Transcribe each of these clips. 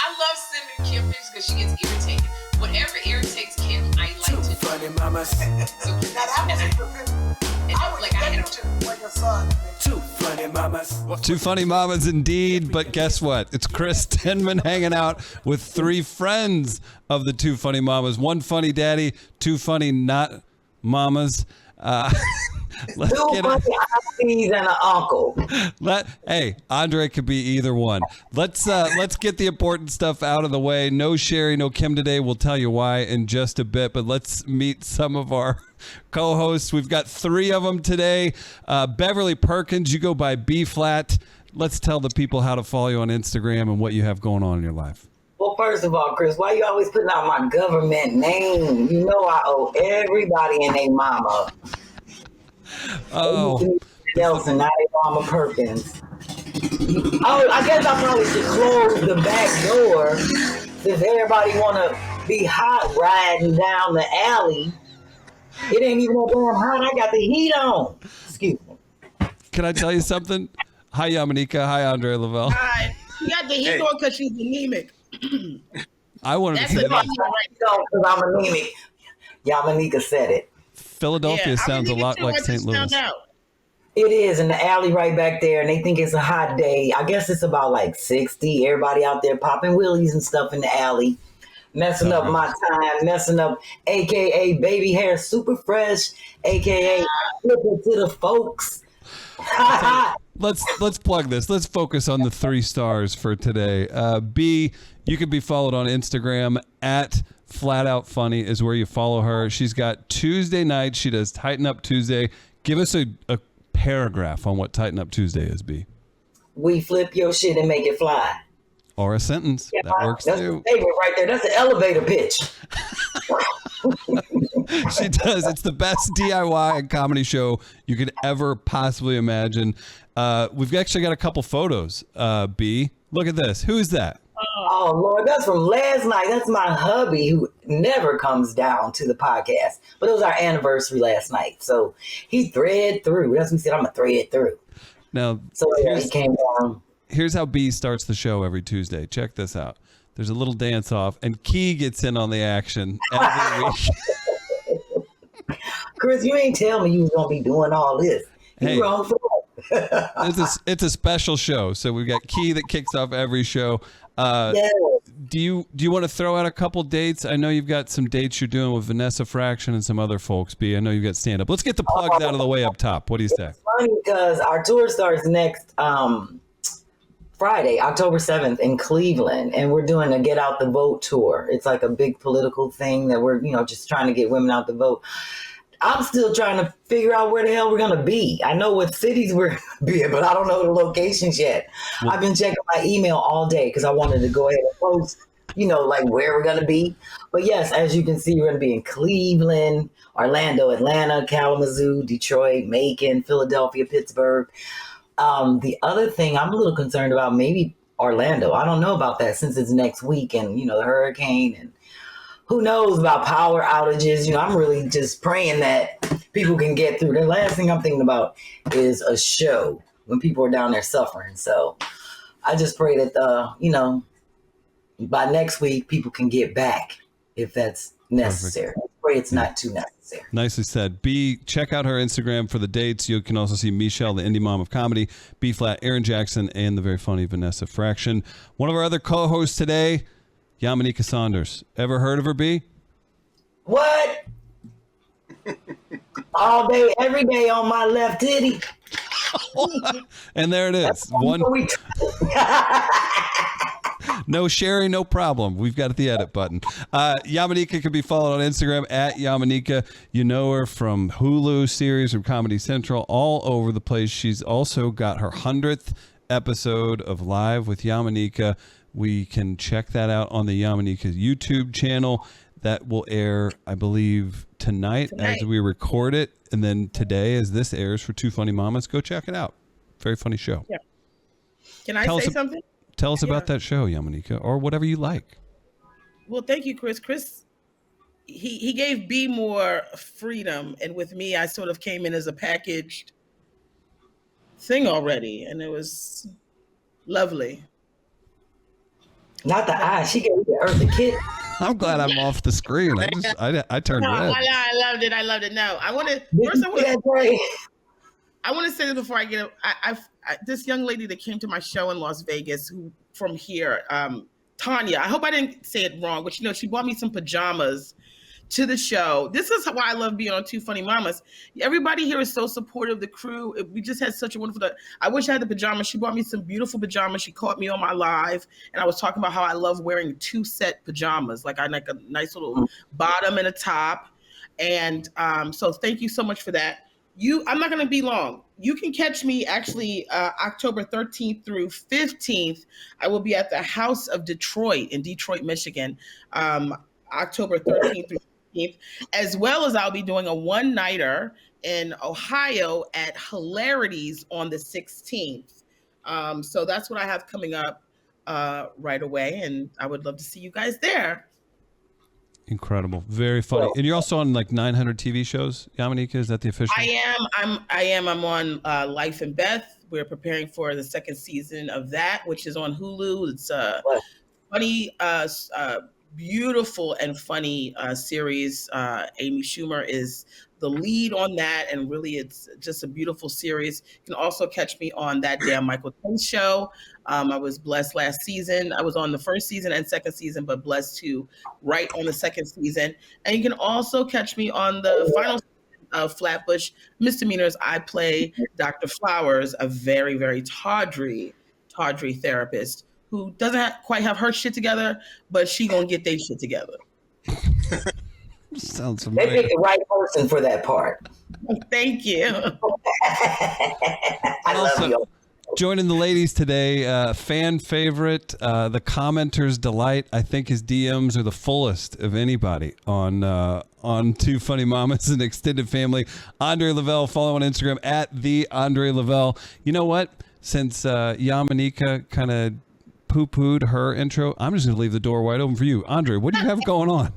I love sending Kym pictures because she gets irritated. Whatever irritates Kym, I like to do. Funny mamas. So Two funny mamas. Two funny mamas indeed, but guess what? It's Chris Denman hanging out with three friends of the Two Funny Mamas. One funny daddy, two funny not mamas. Let's two get funny aunties and an uncle. Hey, Andre could be either one. Let's get the important stuff out of the way. No Sherri, no Kym today. We'll tell you why in just a bit, but let's meet some of our co-hosts. We've got three of them today. Beverly Perkins, you go by B-Phlat. Let's tell the people how to follow you on Instagram and what you have going on in your life. Well, first of all, Chris, why you always putting out my government name? You know I owe everybody and their mama. Oh. Nelson, not their mama Perkins. Oh, I guess I probably should close the back door since everybody want to be hot riding down the alley. It ain't even that damn hot. I got the heat on. Excuse me. Can I tell you something? Hi, Yamaneika. Hi, Andre Lavelle. Hi. You got the heat on because she's anemic. I wanted That's to say right. Because I'm anemic. Yamaneika said it. Philadelphia sounds a lot like St. Louis. It is in the alley right back there, and they think it's a hot day. I guess it's about like 60. Everybody out there popping wheelies and stuff in the alley, messing up my time, messing up, AKA baby hair super fresh, AKA flipping to the folks. Let's plug this. Let's focus on the 3 stars for today. B, you can be followed on Instagram at Flat Out Funny is where you follow her. She's got Tuesday night. She does Tighten Up Tuesday. Give us a paragraph on what Tighten Up Tuesday is, B. We flip your shit and make it fly. Or a sentence. Yeah, that works that's too. That's favorite right there. That's an elevator pitch. She does. It's the best DIY and comedy show you could ever possibly imagine. We've actually got a couple photos, B. Look at this. Who is that? Oh, Lord, that's from last night. That's my hubby who never comes down to the podcast. But it was our anniversary last night. So he thread through. That's what he said, I'm going to thread through. Now, so he came down. Here's how B starts the show every Tuesday. Check this out. There's a little dance off, and Key gets in on the action every week. Chris, you ain't tell me you was going to be doing all this. You wrong for that. It's a special show. So we've got Key that kicks off every show. Yes. Do you want to throw out a couple dates? I know you've got some dates you're doing with Vanessa Fraction and some other folks, B. I know you've got stand-up. Let's get the plugs out of the way up top. What do you say? It's funny because our tour starts next Friday, October 7th in Cleveland, and we're doing a Get Out the Vote tour. It's like a big political thing that we're, just trying to get women out the vote. I'm still trying to figure out where the hell we're going to be. I know what cities we're going to be in, but I don't know the locations yet. Well, I've been checking my email all day because I wanted to go ahead and post, like where we're going to be. But yes, as you can see, we're going to be in Cleveland, Orlando, Atlanta, Kalamazoo, Detroit, Macon, Philadelphia, Pittsburgh. The other thing I'm a little concerned about, maybe Orlando. I don't know about that since it's next week and, the hurricane and who knows about power outages. I'm really just praying that people can get through. The last thing I'm thinking about is a show when people are down there suffering. So I just pray that, by next week, people can get back if that's necessary. I pray it's not too necessary. Nicely said. B, check out her Instagram for the dates. You can also see Michelle, the indie mom of comedy, B-Phlat, Aaron Jackson, and the very funny Vanessa Fraction. One of our other co-hosts today, Yamaneika Saunders. Ever heard of her, B? What? All day, every day on my left titty. And there it is. No Sherri, no problem. We've got the edit button. Yamaneika can be followed on Instagram at Yamaneika. You know her from Hulu series, from Comedy Central, all over the place. She's also got her 100th episode of Live with Yamaneika. We can check that out on the Yamaneika YouTube channel. That will air, I believe, tonight as we record it. And then today, as this airs for Two Funny Mamas, go check it out. Very funny show. Yeah. Can I say something? Tell us about that show, Yamaneika, or whatever you like. Well, thank you, Chris. Chris, he gave B more freedom. And with me, I sort of came in as a packaged thing already. And it was lovely. Not the eye. She gave the Eartha Kitt. I'm glad I'm off the screen. I turned No, red. I loved it. I loved it. No, I want to Did you first. see that, Dre? I want to say this before I get. This young lady that came to my show in Las Vegas, who from here, Tanya. I hope I didn't say it wrong, but she bought me some pajamas to the show. This is why I love being on Two Funny Mamas. Everybody here is so supportive of the crew. We just had such a wonderful day. I wish I had the pajamas. She bought me some beautiful pajamas. She caught me on my live, and I was talking about how I love wearing 2 set pajamas. Like I like a nice little bottom and a top. And so thank you so much for that. I'm not going to be long. You can catch me actually October 13th through 15th. I will be at the House of Detroit in Detroit, Michigan, October 13th through 15th, as well as I'll be doing a one-nighter in Ohio at Hilarities on the 16th. So that's what I have coming up right away, and I would love to see you guys there. Incredible. Very funny. And you're also on like 900 TV shows, Yamaneika? Is that the official? I am. I'm on Life and Beth. We're preparing for the second season of that, which is on Hulu. It's a funny, beautiful and funny series. Amy Schumer is the lead on that, and really it's just a beautiful series. You can also catch me on That Damn Michael Ten Show. I was blessed last season. I was on the first season and second season, but blessed to write on the second season. And you can also catch me on the final season of Flatbush Misdemeanors. I play Dr. Flowers, a very, very tawdry therapist who doesn't quite have her shit together, but she gonna get their shit together. Sounds They familiar. picked the right person for that part. Thank you. I love you. Joining the ladies today, fan favorite, the commenter's delight. I think his DMs are the fullest of anybody on Two Funny Mamas and Extended Family. Andre Lavelle, follow on Instagram at the Andre Lavelle. You know what? Since Yamaneika kind of poo-pooed her intro, I'm just going to leave the door wide open for you. Andre, what do you have going on?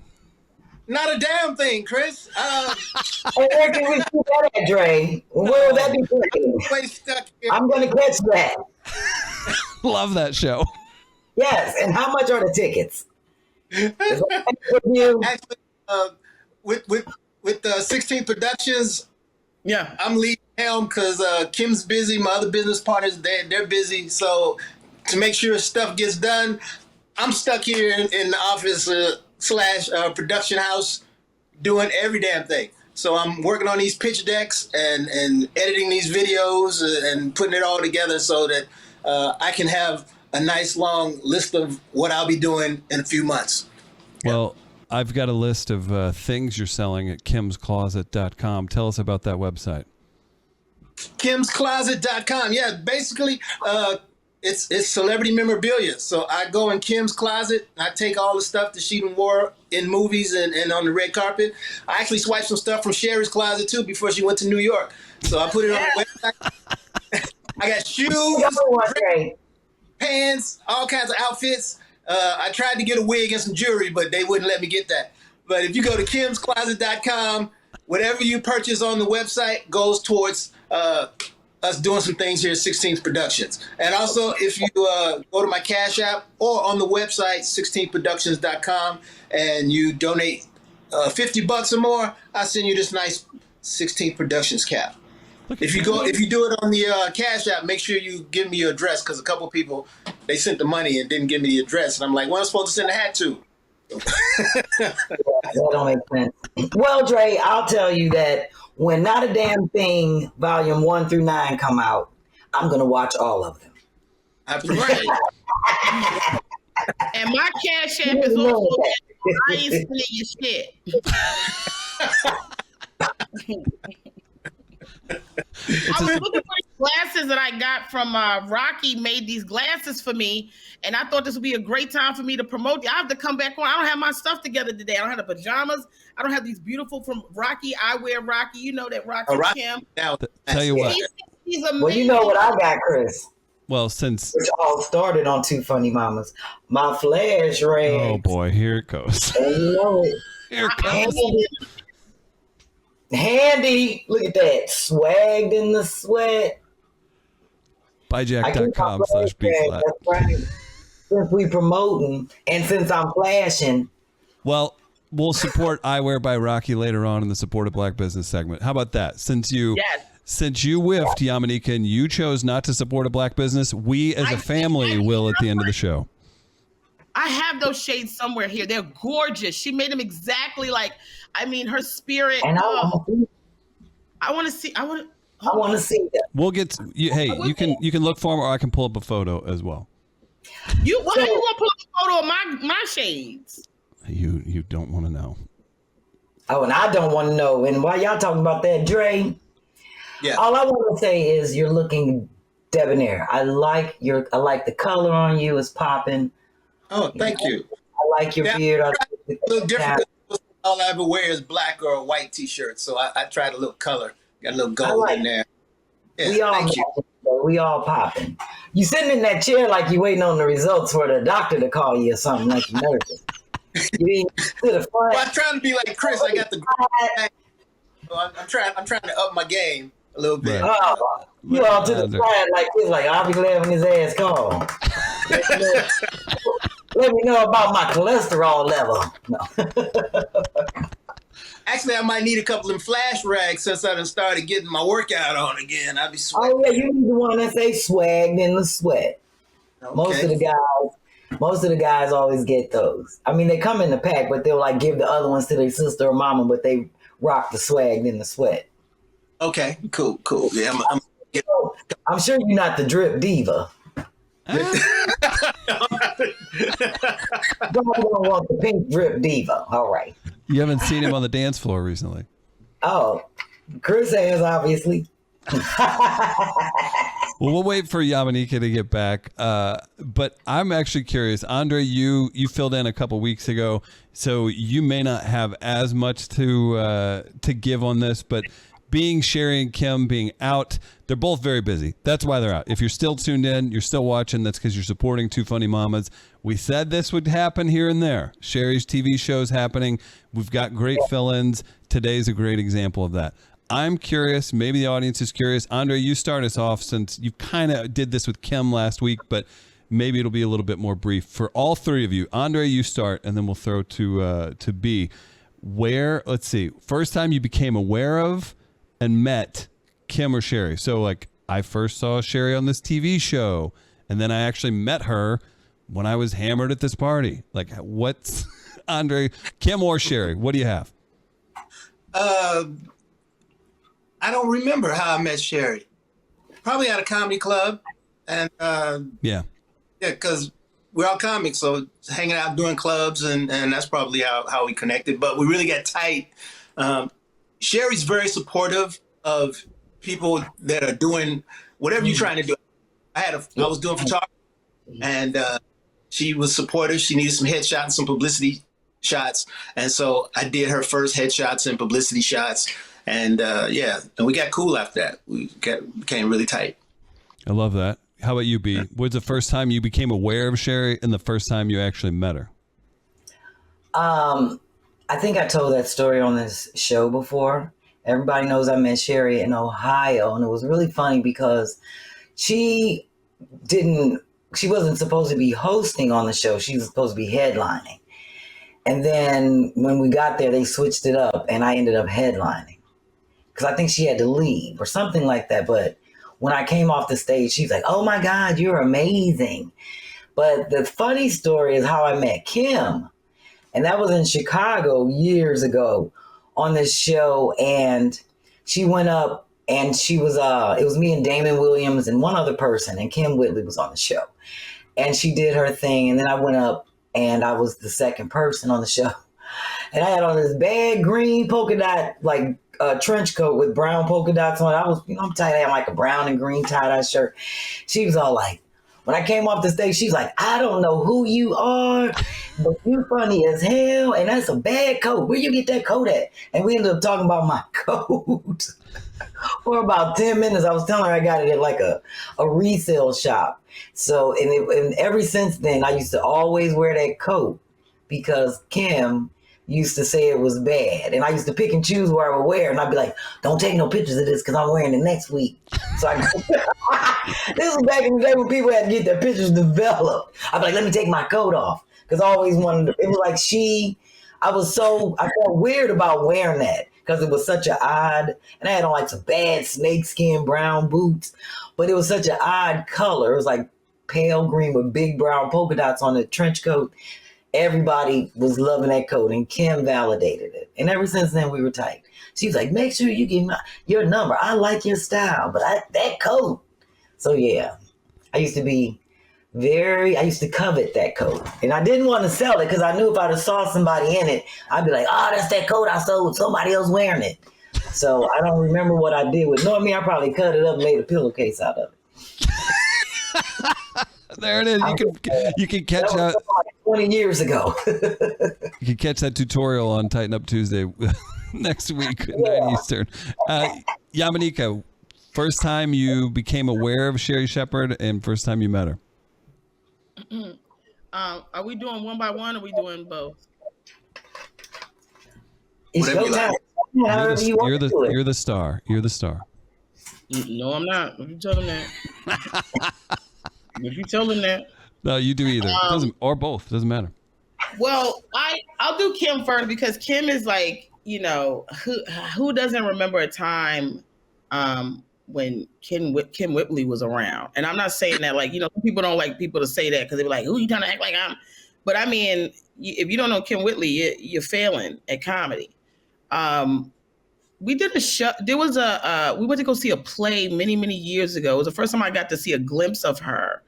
Not a damn thing, Chris. Where can we see that at, Dre? Where will that be playing? Stuck here. I'm going to catch that. Love that show. Yes, and how much are the tickets? Is that you? Actually, with 16 Productions, Yeah. I'm leading helm because Kym's busy. My other business partners, they're busy. So to make sure stuff gets done, I'm stuck here in the office / production house doing every damn thing. So I'm working on these pitch decks and editing these videos and putting it all together so that I can have a nice long list of what I'll be doing in a few months. Well, I've got a list of things you're selling at KymsCloset.com. Tell us about that website. KymsCloset.com. Yeah, basically, it's celebrity memorabilia. So I go in Kym's closet. I take all the stuff that she wore in movies and on the red carpet. I actually swiped some stuff from Sherri's closet too before she went to New York. So I put it on the website. I got shoes, pants, all kinds of outfits. I tried to get a wig and some jewelry, but they wouldn't let me get that. But if you go to KymsCloset.com, whatever you purchase on the website goes towards us doing some things here at 16th Productions. And also, if you go to my Cash App or on the website, 16thproductions.com, and you donate $50 or more, I'll send you this nice 16th Productions cap. If you do it on the Cash App, make sure you give me your address, because a couple people, they sent the money and didn't give me the address. And I'm like, well, I'm supposed to send a hat to. That don't make sense. Well, Dre, I'll tell you that when Not a Damn Thing Volume 1 through 9 come out, I'm going to watch all of them. I appreciate it. And my Cash App is also I ain't stealing your shit. I was looking for these glasses that I got from Rocky. Made these glasses for me, and I thought this would be a great time for me to promote. I have to come back on. I don't have my stuff together today. I don't have the pajamas. I don't have these beautiful from Rocky. I wear Rocky. You know that Rocky Kym. Now, Tell you what. He's amazing. Well, you know what I got, Chris. Well, since Which all started on Two Funny Mamas. My flash ring. oh boy, here it goes. And you know it. Here it comes. Handy. Look at that. Swagged in the sweat. Byjack.com/B-Phlat. That's right. since we promoting and since I'm flashing. Well, we'll support Eyewear by Rocky later on in the Support of Black Business segment. How about that? Since you whiffed, Yamaneika, and you chose not to support a black business, we as a family will at the end of the show. I have those shades somewhere here. They're gorgeous. She made them exactly like, I mean, her spirit. And I want to see. I want to see them. We'll get you. Hey, you can look for them, or I can pull up a photo as well. Why are you gonna pull up a photo of my shades? You don't want to know. Oh, and I don't want to know. And while y'all talking about that, Dre, all I want to say is you're looking debonair. I like the color on you is popping. Oh, thank you. I like your beard. A little different. All I ever wear is black or a white T-shirt, so I tried a little color. Got a little gold in there. Yeah, we all popping. You sitting in that chair like you waiting on the results for the doctor to call you or something, like you're nervous. You ain't to the front. Well, I'm trying to be like Chris. I got the. So I'm trying to up my game a little bit. Oh, you all to the side like this, like I'll be glad when his ass call. Let me know about my cholesterol level. No. Actually, I might need a couple of flash rags since I done started getting my workout on again. I'll be sweating. Oh yeah, you need the one that say swagged in the sweat. Okay. Most of the guys always get those. I mean, they come in the pack, but they'll like give the other ones to their sister or mama, but they rock the swagged in the sweat. Okay, cool. Yeah, I'm sure you're not the drip diva. Don't want the pink drip diva. All right. You haven't seen him on the dance floor recently. Oh, Chris has, obviously. Well, we'll wait for Yamaneika to get back. But I'm actually curious. Andre, you filled in a couple weeks ago, so you may not have as much to give on this, but being Sherri and Kym being out, they're both very busy. That's why they're out. If you're still tuned in, you're still watching, that's because you're supporting Two Funny Mamas. We said this would happen here and there. Sherri's TV show's happening. We've got great fill-ins. Today's a great example of that. I'm curious. Maybe the audience is curious. Andre, you start us off since you kind of did this with Kym last week, but maybe it'll be a little bit more brief. For all three of you, Andre, you start, and then we'll throw to B. Let's see, first time you became aware of and met Kym or Sherri. So like I first saw Sherri on this TV show, and then I actually met her when I was hammered at this party. Like what's Andre, Kym or Sherri? What do you have? I don't remember how I met Sherri. Probably at a comedy club, and because we're all comics, so hanging out doing clubs, and that's probably how we connected. But we really got tight. Sherri's very supportive of people that are doing whatever you're trying to do. I was doing photography, and she was supportive. She needed some headshots and some publicity shots, and so I did her first headshots and publicity shots, and and we got cool after that. We became really tight. I love that. How about you, B? What's the first time you became aware of Sherri and the first time you actually met her? I think I told that story on this show before. Everybody knows I met Sherri in Ohio, and it was really funny because she wasn't supposed to be hosting on the show. She was supposed to be headlining. And then when we got there, they switched it up, and I ended up headlining because I think she had to leave or something like that. But when I came off the stage, she's like, "Oh my God, you're amazing." But the funny story is how I met Kym. And that was in Chicago years ago on this show. And she went up and she was, it was me and Damon Williams and one other person, and Kym Whitley was on the show. And she did her thing. And then I went up and I was the second person on the show. And I had on this bad green polka dot, like trench coat with brown polka dots on. I was, I'm tight. I had like a brown and green tie-dye shirt. She was all like, when I came off the stage, she's like, "I don't know who you are, but you funny as hell, and that's a bad coat. Where you get that coat at?" And we ended up talking about my coat for about 10 minutes. I was telling her I got it at like a resale shop. So, and ever since then, I used to always wear that coat because Kym used to say it was bad. And I used to pick and choose where I would wear. And I'd be like, don't take no pictures of this because I'm wearing it next week. So this was back in the day when people had to get their pictures developed. I'd be like, let me take my coat off. Because I always wanted to, it was like I felt weird about wearing that because it was such an odd, and I had on like some bad snakeskin brown boots, but it was such an odd color. It was like pale green with big brown polka dots on the trench coat. Everybody was loving that coat, and Kym validated it. And ever since then, we were tight. She was like, make sure you give me your number. I like your style, but that coat. So yeah, I used to covet that coat. And I didn't want to sell it because I knew if I'd have saw somebody in it, I'd be like, oh, that's that coat I sold. Somebody else wearing it. So I don't remember what I did with knowing me. I probably cut it up and made a pillowcase out of it. There it is. You can catch that. Like 20 years ago. You can catch that tutorial on Tighten Up Tuesday next week at 9 Eastern. Yamaneika, first time you became aware of Sherri Shepherd and first time you met her? Are we doing one by one or are we doing both? It's your time. You're the star. You're the star. No, I'm not. If you tell him that. If you tell him that. No, you do either. It doesn't, or both. Doesn't matter. Well, I'll do Kym first because Kym is like, who doesn't remember a time when Kym Whitley was around? And I'm not saying that like, people don't like people to say that because they're like, who you trying to act like I'm? But I mean, if you don't know Kym Whitley, you're failing at comedy. We did a show. There was we went to go see a play many, many years ago. It was the first time I got to see a glimpse of her.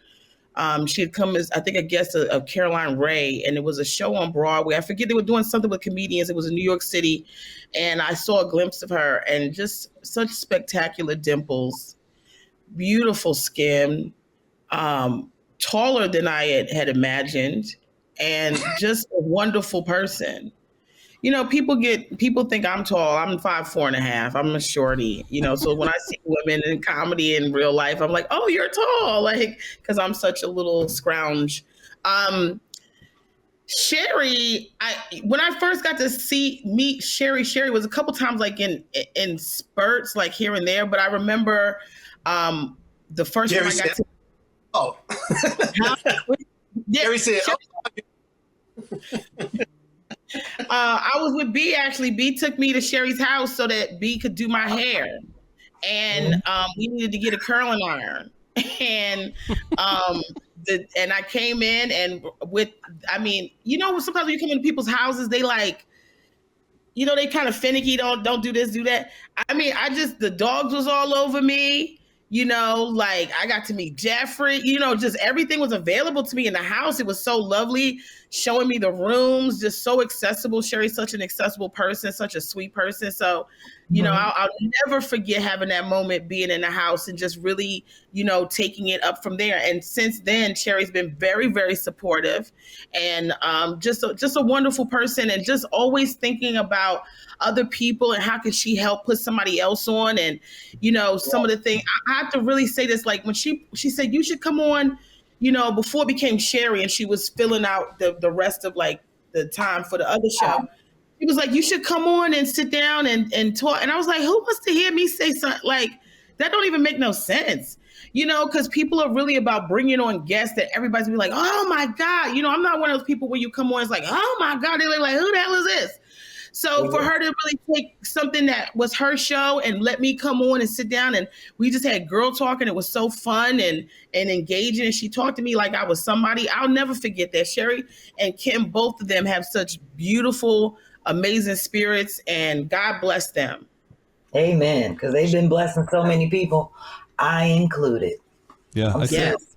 She had come as, I think, a guest of Caroline Ray, and it was a show on Broadway. I forget, they were doing something with comedians. It was in New York City, and I saw a glimpse of her, and just such spectacular dimples, beautiful skin, taller than I had imagined, and just a wonderful person. People think I'm tall. I'm 5'4.5". I'm a shorty, so when I see women in comedy in real life, I'm like, oh, you're tall, like, because I'm such a little scrounge. Sherri, when I first got to meet Sherri was a couple times like in spurts, like here and there, but I remember the first time I got to. Oh. Sherri said, I was with B actually. B took me to Sherri's house so that B could do my hair, and we needed to get a curling iron. And and I came in and sometimes when you come into people's houses, they like, they kind of finicky. Don't do this, do that. The dogs was all over me. Like I got to meet Jeffrey, just everything was available to me in the house. It was so lovely, showing me the rooms, just so accessible. Sherri's such an accessible person, such a sweet person. So, I'll never forget having that moment, being in the house and just really, taking it up from there. And since then, Sherri's been very, very supportive and just a wonderful person, and just always thinking about other people and how can she help put somebody else on. And, some of the things, I have to really say this, like when she said, you should come on, before it became Sherri and she was filling out the rest of like the time for the other show. He was like, you should come on and sit down and talk. And I was like, who wants to hear me say something like that? Don't even make no sense, because people are really about bringing on guests that everybody's be like, oh my God, I'm not one of those people where you come on, it's like, oh my God, they're like, who the hell is this? So for her to really take something that was her show and let me come on and sit down, and we just had girl talk, and it was so fun and engaging. And she talked to me like I was somebody. I'll never forget that. Sherri and Kym, both of them have such beautiful, amazing spirits, and God bless them. Amen. Because they've been blessing so many people, I included. Yeah. Yes.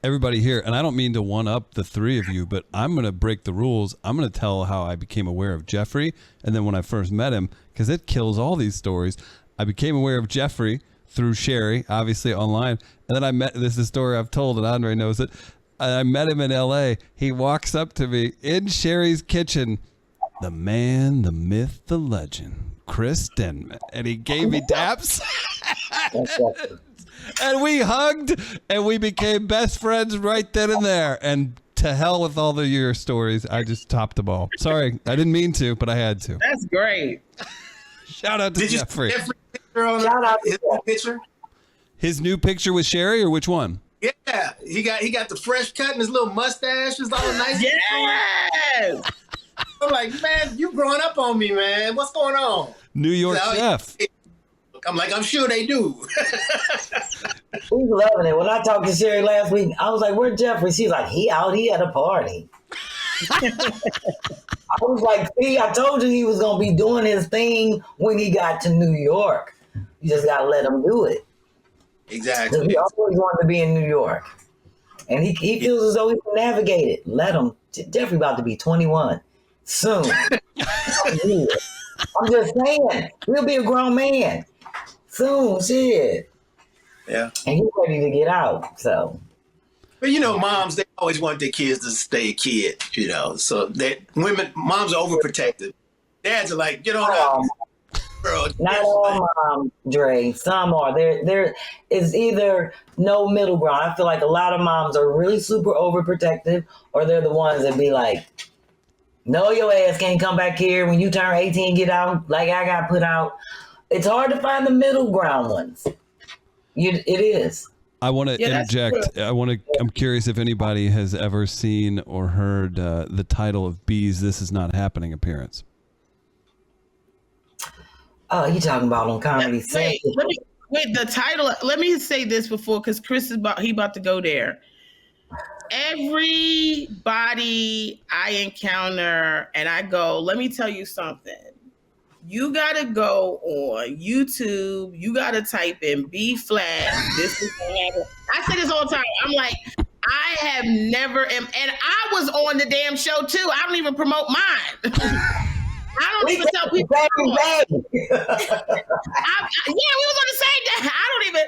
Everybody here, and I don't mean to one up the three of you, but I'm going to break the rules. I'm going to tell how I became aware of Jeffrey, and then when I first met him, because it kills all these stories. I became aware of Jeffrey through Sherri, obviously online, and then this is a story I've told, and Andre knows it. I met him in L.A. He walks up to me in Sherri's kitchen, the man, the myth, the legend, Chris Denman, and he gave me daps. And we hugged, and we became best friends right then and there. And to hell with all your stories. I just topped the ball. Sorry, I didn't mean to, but I had to. That's great. Shout out to Did Jeffrey. you see Jeffrey's picture on Shout out to his picture? His new picture with Sherri, or which one? Yeah, he got the fresh cut and his little mustache is all nice. Yes. I'm like, man, you growing up on me, man. What's going on? New York He's chef. I'm like, I'm sure they do. We loving it. When I talked to Sherri last week, I was like, "Where's Jeffrey?" She's like, "He out. He at a party." I was like, "See, I told you he was gonna be doing his thing when he got to New York. You just gotta let him do it." Exactly. He always wanted to be in New York, and he feels as though he can navigate it. Let him. Jeffrey about to be 21 soon. I'm just saying, he'll be a grown man soon. Shit. Yeah. And he's ready to get out. So. But moms, they always want their kids to stay a kid, So moms are overprotective. Dads are like, get on out, girl. Not all moms, Dre. Some are. There is either no middle ground. I feel like a lot of moms are really super overprotective, or they're the ones that be like, no, your ass can't come back here. When you turn 18, get out like I got put out. It's hard to find the middle ground ones. It is. I want to interject. I'm curious if anybody has ever seen or heard the title of B's "This Is Not Happening" appearance. Oh, you talking about on Comedy Central? Wait, the title. Let me say this before, because Chris is about to go there. Everybody I encounter and I go, let me tell you something. You gotta go on YouTube. You gotta type in B-Phlat. This is what happened. I say this all the time. I'm like, I have never, and I was on the damn show too. I don't even promote mine. I don't even tell people. Yeah, we was on the same day. I don't even,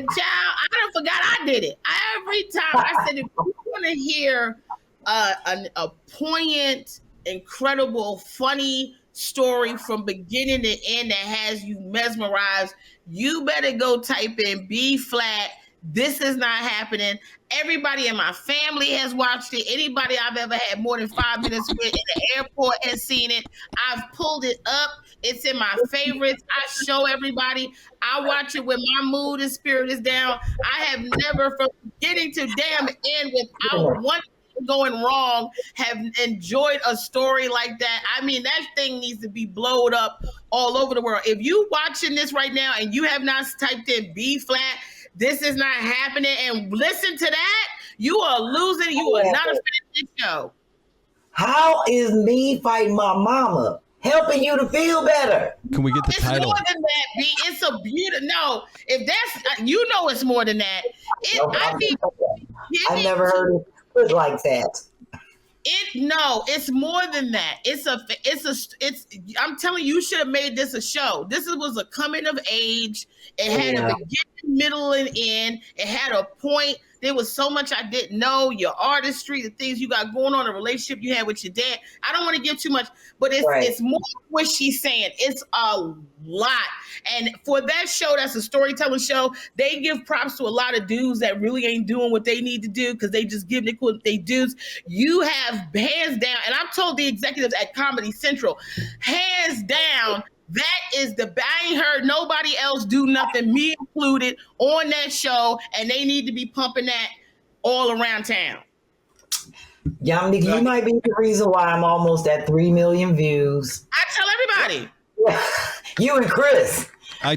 child, I done forgot I did it. Every time I said, if you want to hear a poignant, incredible, funny story from beginning to end that has you mesmerized, you better go type in B-Phlat. This is not happening. Everybody in my family has watched it. Anybody I've ever had more than 5 minutes with in the airport has seen it. I've pulled it up. It's in my favorites. I show everybody. I watch it when my mood and spirit is down. I have never, from beginning to damn end, without one going wrong, have enjoyed a story like that. I mean, that thing needs to be blowed up all over the world. If you watching this right now and you have not typed in B-Phlat, this is not happening, and listen to that, you are losing. You are not a fan of this show. How is me fighting my mama helping you to feel better? Can we get the title? It's more than that, B. It's a beautiful. No, if that's it's more than that. I never heard it put like that. It's more than that. I'm telling you, you should have made this a show. This was a coming of age. It had a beginning, middle, and end. It had a point. There was so much I didn't know. Your artistry, the things you got going on, the relationship you had with your dad. I don't want to give too much, but it's more what she's saying. It's a lot. And for that show, that's a storytelling show, they give props to a lot of dudes that really ain't doing what they need to do because they just give it what they do. You have hands down, and I've told the executives at Comedy Central, hands down, that is I ain't heard nobody else do nothing, me included, on that show, and they need to be pumping that all around town. Yamaneika, you might be the reason why I'm almost at 3 million views. I tell everybody. You and Chris. I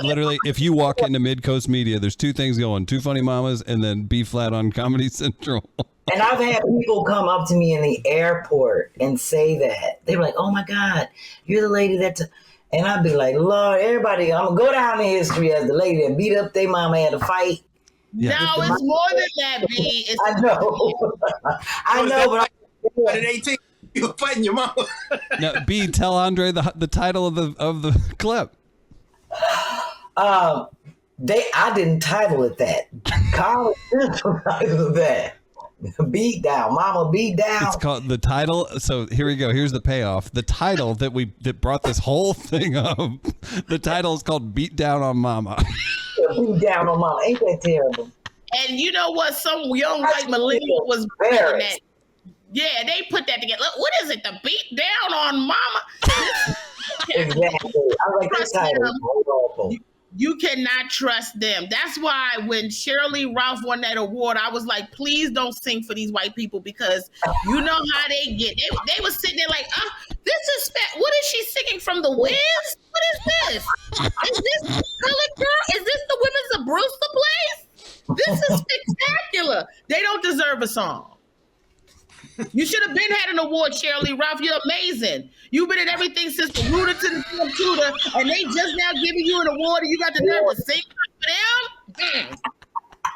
literally, if you walk into Mid-Coast Media, there's two things going: Two Funny Mamas and then B-Phlat on Comedy Central. And I've had people come up to me in the airport and say that. They were like, oh my God, you're the lady that... And I'd be like, Lord, everybody, I'm going to go down in history as the lady that beat up their mama at a fight. Yeah. No, it's more than that, B. I know. I know, but At 18, you were fighting your mama. Now, B, tell Andre the title of the clip. I didn't title it that. College Central titled that. Beat down, mama beat down. It's called the title. So here we go. Here's the payoff. The title that brought this whole thing up. The title is called "Beat Down on Mama." Beat down on mama. Ain't that terrible? And you know what? Some young white millennial was doing that. Yeah, they put that together. Look, what is it? The beat down on mama? Exactly. I like this title. You cannot trust them. That's why when Shirley Ralph won that award, I was like, please don't sing for these white people because you know how they get. They was sitting there like, this is what is she singing from the Wiz? What is this? Is this Colored Girl? Is this the Women's of Brewster place? This is spectacular. They don't deserve a song. You should have been had an award, Shirley Ralph. You're amazing. You've been in everything since the rooter to the computer, and they just now giving you an award, and you got the nerve to sing for them?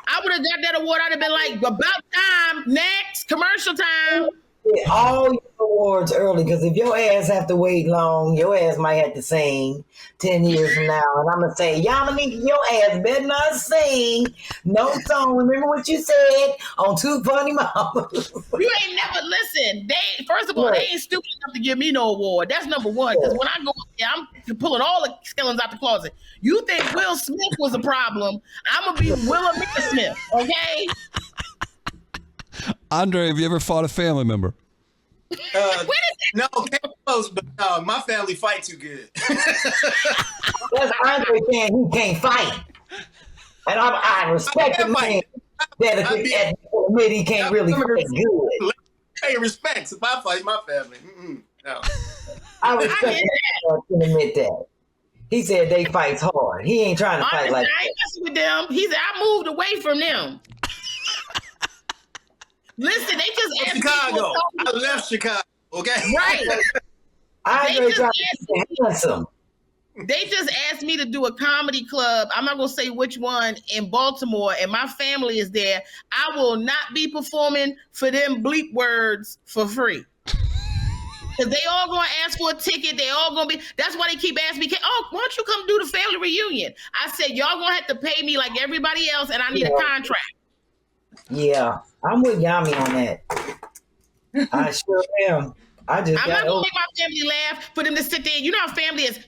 I would have got that award. I'd have been like, about time, next, commercial time. Get all your awards early, because if your ass have to wait long, your ass might have to sing 10 years from now. And I'm going to say, Yamaneika, your ass better not sing no song. Remember what you said on Two Funny Mamas. You ain't never listen. First of all, they ain't stupid enough to give me no award. That's number one. Because when I go up there, I'm pulling all the skeletons out the closet. You think Will Smith was a problem? I'm going to be Willamika Smith, okay? Andre, have you ever fought a family member? No, came close, but my family fight too good. That's Andre saying he can't fight. And I respect the man that admit he can't really fight good. Hey, respect. If I fight my family. No. I respect that to admit that. He said they fights hard. He ain't trying to fight like I ain't messing with them. He said I moved away from them. Listen, they just asked Chicago. I left Chicago. Okay. Right. They just asked me to do a comedy club. I'm not gonna say which one in Baltimore, and my family is there. I will not be performing for them bleep words for free. Cause they all gonna ask for a ticket. They all gonna be. That's why they keep asking me, "Oh, why don't you come do the family reunion?" I said, "Y'all gonna have to pay me like everybody else, and I need a contract." Yeah, I'm with Yami on that. I sure am. I'm not gonna make my family laugh for them to sit there. You know how family is.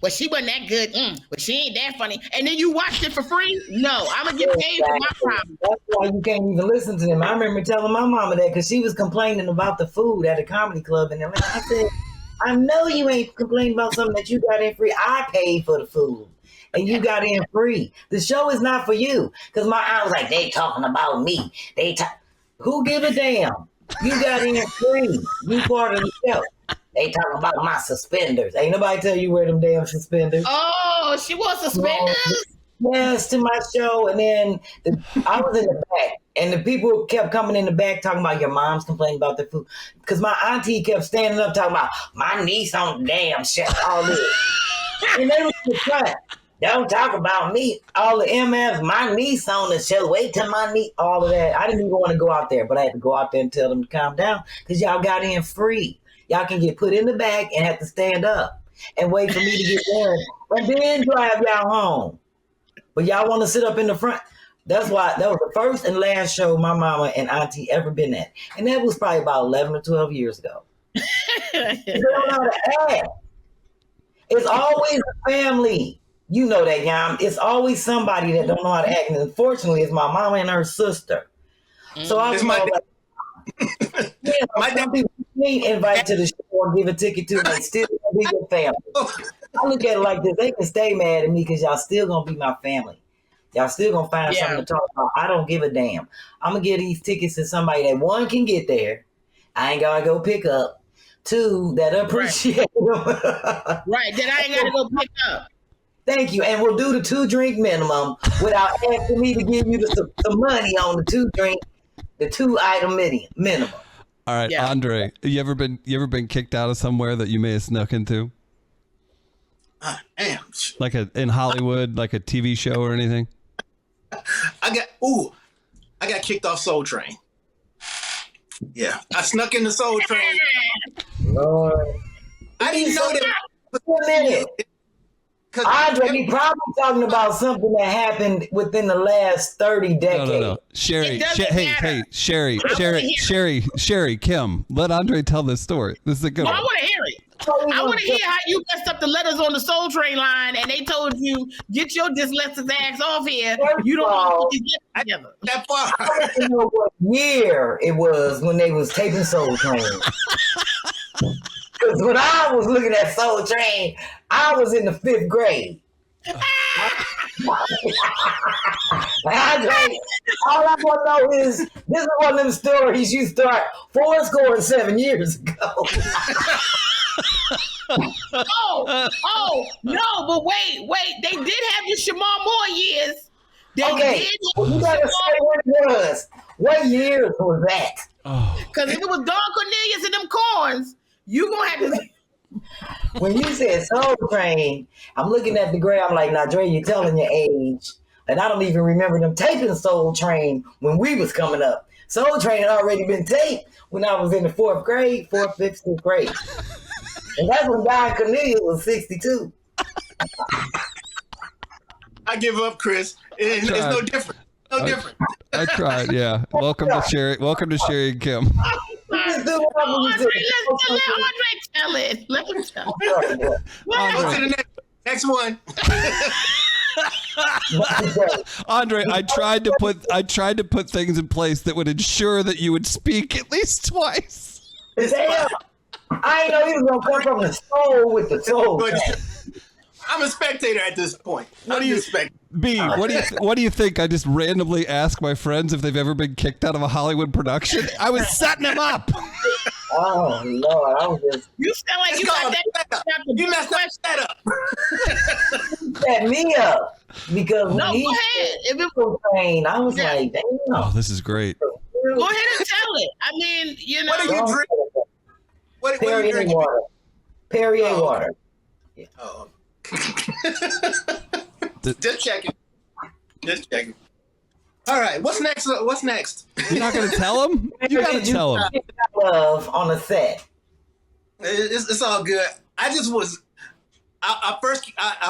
Well, she wasn't that good. Well, she ain't that funny. And then you watched it for free? No, I'm gonna get paid for my problem. That's why you can't even listen to them. I remember telling my mama that because she was complaining about the food at a comedy club in Atlanta. I said, I know you ain't complaining about something that you got in free. I paid for the food. And you got in free. The show is not for you. Because my aunt was like, they talking about me. Who give a damn? You got in free. You part of the show. They talking about my suspenders. Ain't nobody tell you wear them damn suspenders. Oh, she wore suspenders? Yes, to my show. And then I was in the back. And the people kept coming in the back talking about your mom's complaining about the food. Because my auntie kept standing up talking about my niece on the damn show. All this. And they was in the front. Don't talk about me. All the MFs, my niece on the show. Wait till my niece, all of that. I didn't even want to go out there, but I had to go out there and tell them to calm down because y'all got in free. Y'all can get put in the back and have to stand up and wait for me to get there and then drive y'all home. But y'all want to sit up in the front. That's why that was the first and last show my mama and auntie ever been at. And that was probably about 11 or 12 years ago. You don't know how to act. It's always a family. You know that, Yam. It's always somebody that don't know how to act. And unfortunately, it's my mama and her sister. So I was some people ain't invited to the show or give a ticket to, they still gonna be your family. I look at it like this. They can stay mad at me because y'all still gonna be my family. Y'all still gonna find something to talk about. I don't give a damn. I'm gonna give these tickets to somebody that one can get there. I ain't gotta go pick up. Two, that appreciate them. Right, that I ain't gotta go pick up. Thank you. And we'll do the 2-drink minimum without asking me to give you some money on the 2-drink, the 2-item minimum. All right, yeah. Andre, you ever been kicked out of somewhere that you may have snuck into? Damn. Like in Hollywood, like a TV show or anything? I got kicked off Soul Train. Yeah. I snuck in the Soul Train. Lord. I didn't know that. Wait a minute. Andre, you probably talking about something that happened within the last 30 decades. No. Sherri, Sherri, Kym, let Andre tell this story. This is a good one. I want to hear it. I want to hear how you messed up the letters on the Soul Train line, and they told you get your dyslexic ass off here. You don't want to put these letters together. That far. I want to know what year it was when they was taping Soul Train. Because when I was looking at Soul Train, I was in the 5th grade. Andre, all I want to know is this is one of them stories you start 7 years ago. Oh, no, but wait. They did have the Shamar Moore years. Okay, you gotta say what it was. What years was that? Because if it was Don Cornelius and them corns, you gonna have to. When you said Soul Train, I'm looking at the grade. I'm like, nah, Dre, you're telling your age. And I don't even remember them taping Soul Train when we was coming up. Soul Train had already been taped when I was in the 4th grade, 4th, 5th, 6th grade. And that's when Don Cornelius was 62. I give up, Chris. It's no different. No different. I tried, yeah. Welcome to Sherri and Kym. Just do what I'm Andre, gonna do. let Andre tell it. Let him tell it. Go to the next one. Andre, I tried to put things in place that would ensure that you would speak at least twice. Damn. I ain't know he was gonna come from the soul with the soul. I'm a spectator at this point. What do you expect? B, what do you think? I just randomly ask my friends if they've ever been kicked out of a Hollywood production. I was setting them up. Oh Lord, I was just You sound like you got that. You messed that up. set me up because No, when he go ahead. If it, was trained, I was like, damn. Oh, this is great. go ahead and tell it. I mean, you know. What do you drink? What are you Perrier drinking? water. Perrier Oh. water. Oh. Just checking. All right, what's next? You're not going to tell them? You got to tell them. Love on the set. It's all good. I just was. I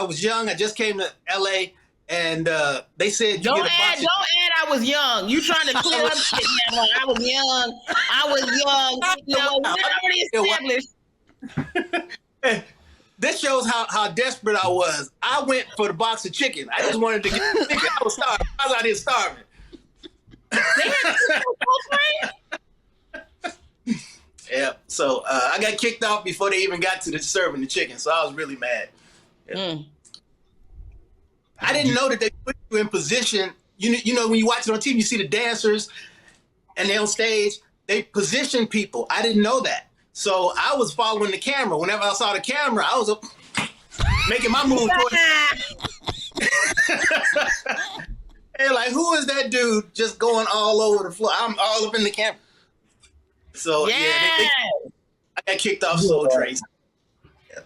was young. I just came to LA, and they said you Don't get a add. box. I was young. You trying to clear up shit now? Like, I was young. You know, we're already established. This shows how desperate I was. I went for the box of chicken. I just wanted to get chicken. I was starving. I was out here starving. Yeah. So I got kicked off before they even got to the serving the chicken. So I was really mad. Yeah. I didn't know that they put you in position. You know, when you watch it on TV, you see the dancers and they're on stage. They position people. I didn't know that. So I was following the camera. Whenever I saw the camera, I was making my move towards and like, who is that dude just going all over the floor? I'm all up in the camera. So yeah, I got kicked off Soul Train.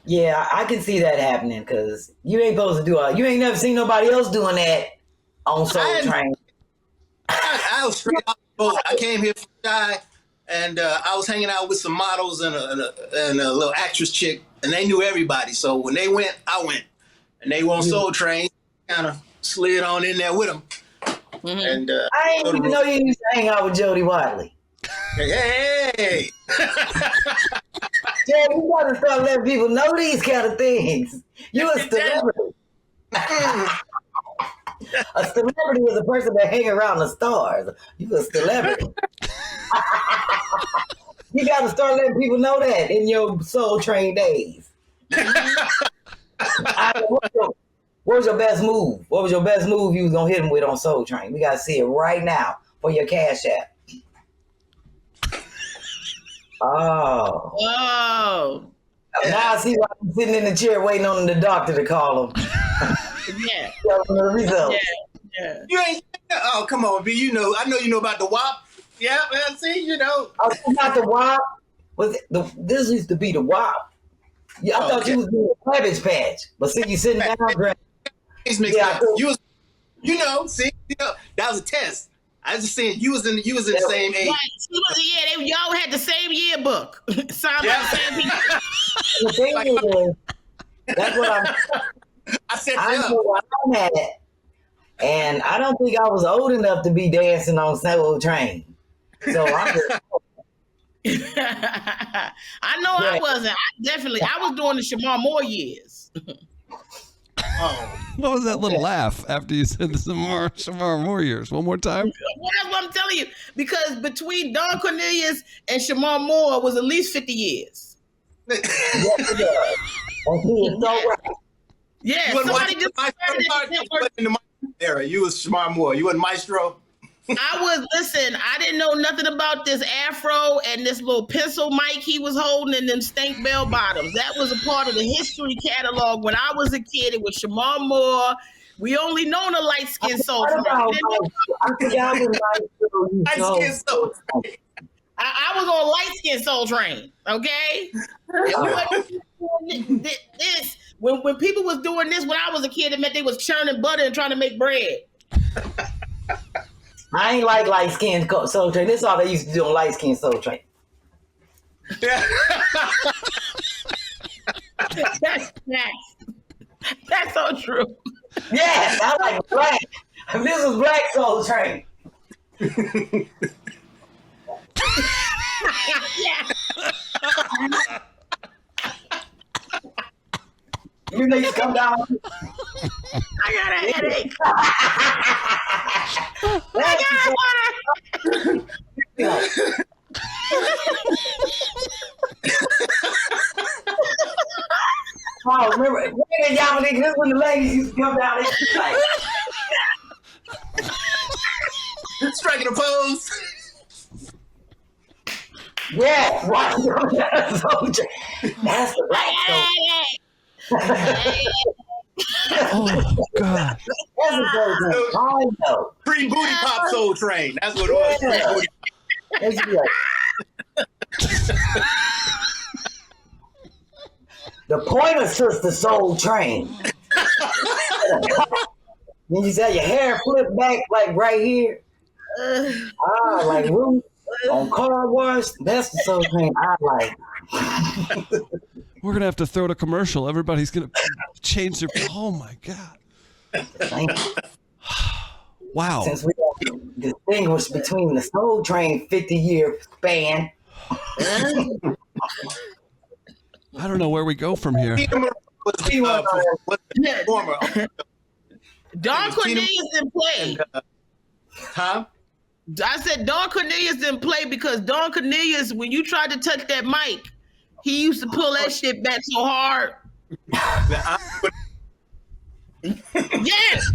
Yeah, I can see that happening because you ain't supposed to do all. You ain't never seen nobody else doing that on Soul Train. I was straight off the boat. I came here from Shy. And I was hanging out with some models and a little actress chick, and they knew everybody. So when they went, I went. And they were on Soul Train, kind of slid on in there with them. Mm-hmm. And I didn't even know you used to hang out with Jody Watley. Hey! Jay, you gotta start letting people know these kind of things. You a celebrity. A celebrity is a person that hang around the stars. You a celebrity. You got to start letting people know that in your Soul Train days. What was your best move? What was your best move you was going to hit them with on Soul Train? We got to see it right now for your Cash App. Oh. Whoa. Now I see why I'm sitting in the chair waiting on the doctor to call him. Yeah. The results. Yeah. You ain't. Oh, come on, B. You know. I know you know about the WAP. Yeah, well, see, you know. Oh, not the WAP. Was it this used to be the WAP? Yeah, I thought you was doing a Cabbage Patch, but see, you sitting down. You was, you know, see, you know, that was a test. I was just saying you was in the same age. Right. Y'all had the same yearbook. Signed by the same people. The thing is, that's what I said, I'm at, and I don't think I was old enough to be dancing on Soul Train. So I'm just, I I know I wasn't. I was doing the Shamar Moore years. What was that little laugh after you said Shamar Moore years? One more time? Well, that's what I'm telling you. Because between Don Cornelius and Shamar Moore was at least 50 years. Yeah, somebody just in the era. You was Shamar Moore. You wasn't Maestro. I didn't know nothing about this afro and this little pencil mic he was holding and them stank bell bottoms. That was a part of the history catalog when I was a kid. It was Shamar Moore. We only known a light-skinned soul. I was on light-skinned soul train, okay? This when people was doing this when I was a kid, it meant they was churning butter and trying to make bread. I ain't like light skinned soul train. This is all they used to do on light skinned soul train. That's so true. Yes, I like black. This was black soul train. You know you come down. I got a headache. Oh, remember Yamaneika, this when the ladies used to come down and like striking a pose. yeah, right. That's the black soul. Oh God! That's a soul train. I know. Pre-booty pop soul train. That's what it was. Pre-booty. The Pointer Sister soul train. When you say your hair flip back like right here. Like Ruth on car wash. That's the soul train I like. We're gonna have to throw to commercial. Everybody's gonna change their. Oh my God! Wow. Since we don't distinguish between the soul train 50-year span. I don't know where we go from here. Don Cornelius didn't play. Huh? I said Don Cornelius didn't play because Don Cornelius, when you tried to touch that mic, he used to pull that shit back so hard. Yes.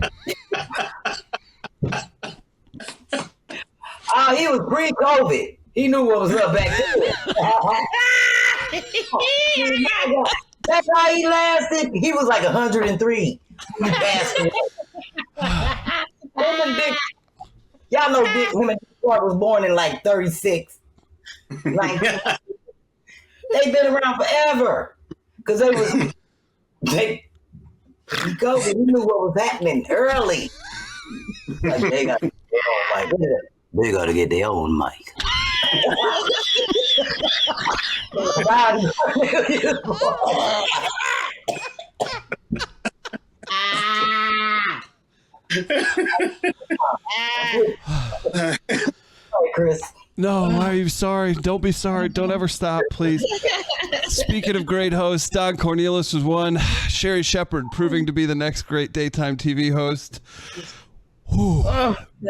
He was pre-COVID. He knew what was up back then. That's how he lasted. He was like 103. You bastard. Y'all know Dick, him and Dick was born in like 36. Like, they've been around forever. Because COVID, he knew what was happening early. Like, they got to get their own mic. Sorry, Chris. No, why are you sorry? Don't be sorry. Don't ever stop, please. Speaking of great hosts, Don Cornelius was one. Sherri Shepherd proving to be the next great daytime TV host.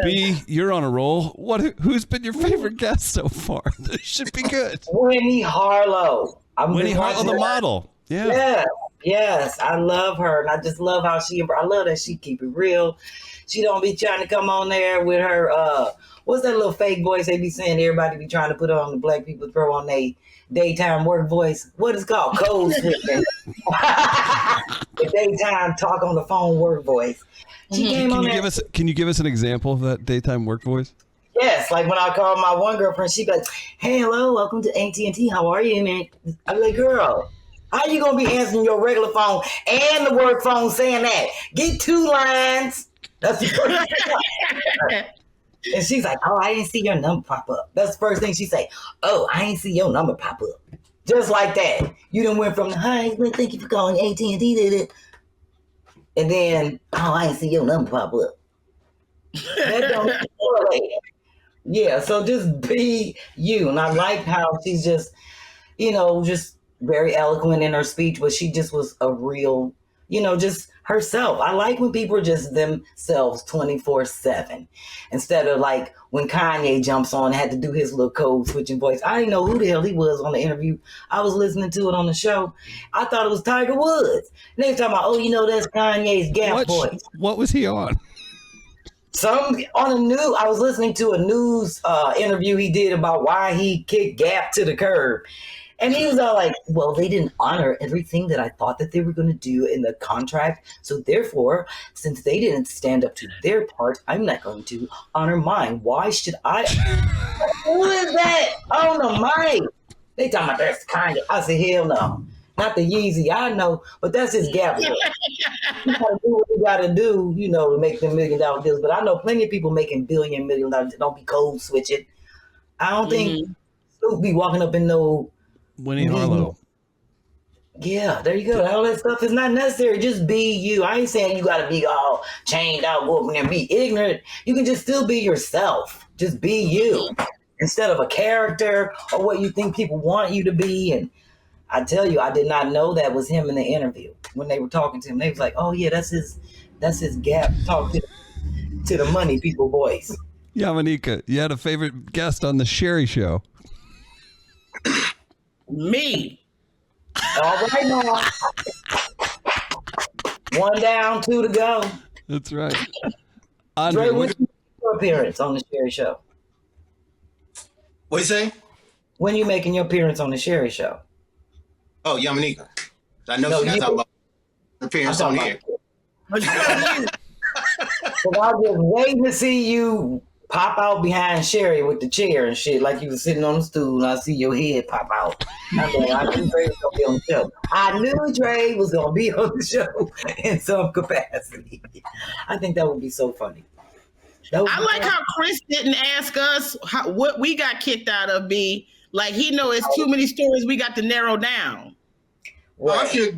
B, you're on a roll. Who's been your favorite guest so far? This should be good. Winnie Harlow. Winnie Harlow, the model. Yeah. Yeah. Yes, I love her, and I just love how I love that she keep it real. She don't be trying to come on there with her, what's that little fake voice they be saying everybody be trying to put on the black people throw on their daytime work voice? What is it called? Code switching. The daytime talk on the phone work voice. She came on there. Can you give us an example of that daytime work voice? Yes, like when I call my one girlfriend, she be like, "Hey, hello, welcome to AT&T. How are you, man?" I'm like, "Girl, how you gonna be answering your regular phone and the work phone saying that? Get 2 lines." That's the first thing. And she's like, "Oh, I didn't see your number pop up." That's the first thing she say. "Oh, I ain't see your number pop up." Just like that. You done went from, "Hi, thank you for calling AT&T, did it?" And then, "Oh, I ain't see your number pop up." That don't correlate. Yeah, so just be you. And I like how she's just, just very eloquent in her speech, but she just was a real, just herself. I like when people are just themselves 24/7 instead of like when Kanye jumps on and had to do his little code switching voice. I didn't know who the hell he was on the interview. I was listening to it on the show. I thought it was Tiger Woods. And they were talking about, that's Kanye's Gap voice. What was he on? I was listening to a news interview he did about why he kicked Gap to the curb. And he was all like, well, they didn't honor everything that I thought that they were going to do in the contract. So therefore, since they didn't stand up to their part, I'm not going to honor mine. Why should I? Who is that on the mic? They talking about that's Kanye. I said, hell no. Not the Yeezy, I know, but that's his Gap. You gotta do what you gotta do, to make them $1 million deals. But I know plenty of people making $1 million. Don't be code switching. I don't think Snoop be walking up in no Winnie Harlow. Yeah, there you go. All that stuff is not necessary. Just be you. I ain't saying you gotta be all chained out, whooping and be ignorant. You can just still be yourself. Just be you instead of a character or what you think people want you to be. And I tell you, I did not know that was him in the interview when they were talking to him. They was like, "Oh yeah, that's his Gap talk to the money people voice." Yamaneika, you had a favorite guest on the Sherri Show. Me. All right now. 1 down, 2 to go. That's right. Andre, Andre, when's your appearance on the Sherri Show? What you say? When you making your appearance on the Sherri Show? Oh, Yamaneika. I know No, she's not you- talking about appearance on here. So I was waiting to see you pop out behind Sherri with the chair and shit, like you was sitting on the stool, and I see your head pop out. I knew Dre was gonna be on the show. I knew Dre was gonna be on the show in some capacity. I think that would be so funny. I like how Chris didn't ask us what we got kicked out of. B, like he know it's too many stories we got to narrow down. Well, I'm sure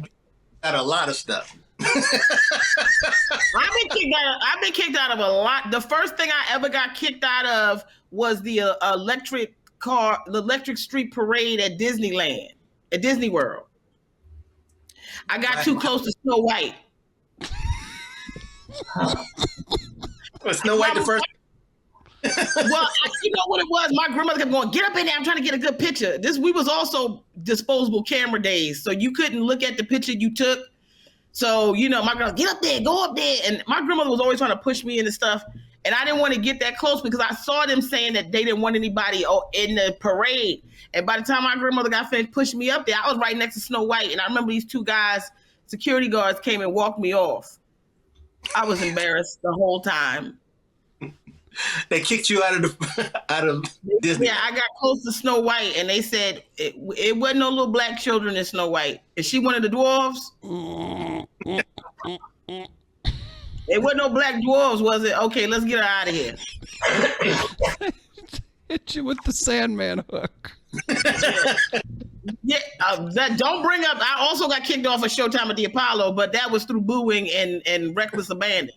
got a lot of stuff. I've been kicked out of a lot. The first thing I ever got kicked out of was the electric street parade at Disneyland, at Disney World. I got too close to Snow White. Was Snow White the first? Well, you know what it was? My grandmother kept going, "Get up in there, I'm trying to get a good picture." We was also disposable camera days, so you couldn't look at the picture you took. So, my girl, "Get up there, go up there." And my grandmother was always trying to push me into stuff. And I didn't want to get that close because I saw them saying that they didn't want anybody in the parade. And by the time my grandmother got finished pushing me up there, I was right next to Snow White. And I remember these 2 guys, security guards, came and walked me off. I was embarrassed the whole time. They kicked you out of Disney. Yeah, I got close to Snow White, and they said it wasn't no little black children in Snow White. Is she one of the dwarves? It wasn't no black dwarves, was it? Okay, let's get her out of here. hit you with the Sandman hook. Yeah, that don't bring up. I also got kicked off of Showtime at the Apollo, but that was through booing and reckless abandon.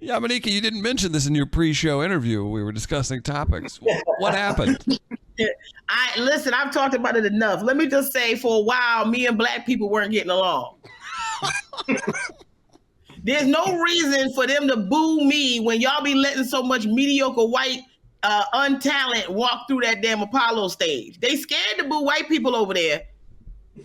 Yamaneika, you didn't mention this in your pre-show interview. We were discussing topics. What happened? Listen, I've talked about it enough. Let me just say, for a while, me and black people weren't getting along. There's no reason for them to boo me when y'all be letting so much mediocre white untalent walk through that damn Apollo stage. They scared to boo white people over there.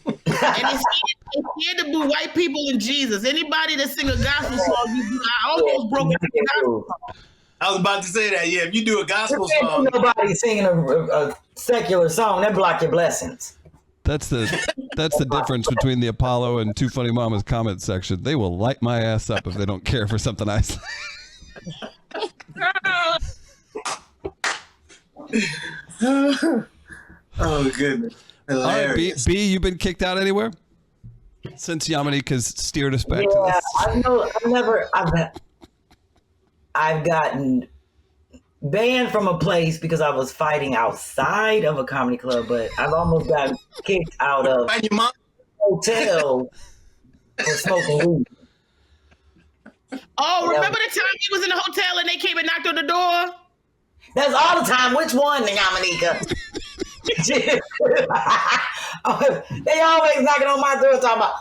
And they scared to boo white people and Jesus. Anybody that sing a gospel song, I almost broke into a gospel song. I was about to say that. Yeah, if you do a gospel song, nobody singing a secular song, that block your blessings. That's the difference between the Apollo and Two Funny Mamas comment section. They will light my ass up if they don't care for something I say. Oh goodness! All right, B, you've been kicked out anywhere since Yamaneika's steered us back to this. I've gotten banned from a place because I was fighting outside of a comedy club, but I've almost gotten kicked out of a hotel for smoking weed. Oh, remember the time he was in the hotel and they came and knocked on the door? That's all the time. Which one, Yamaneika? They always knocking on my door talking about,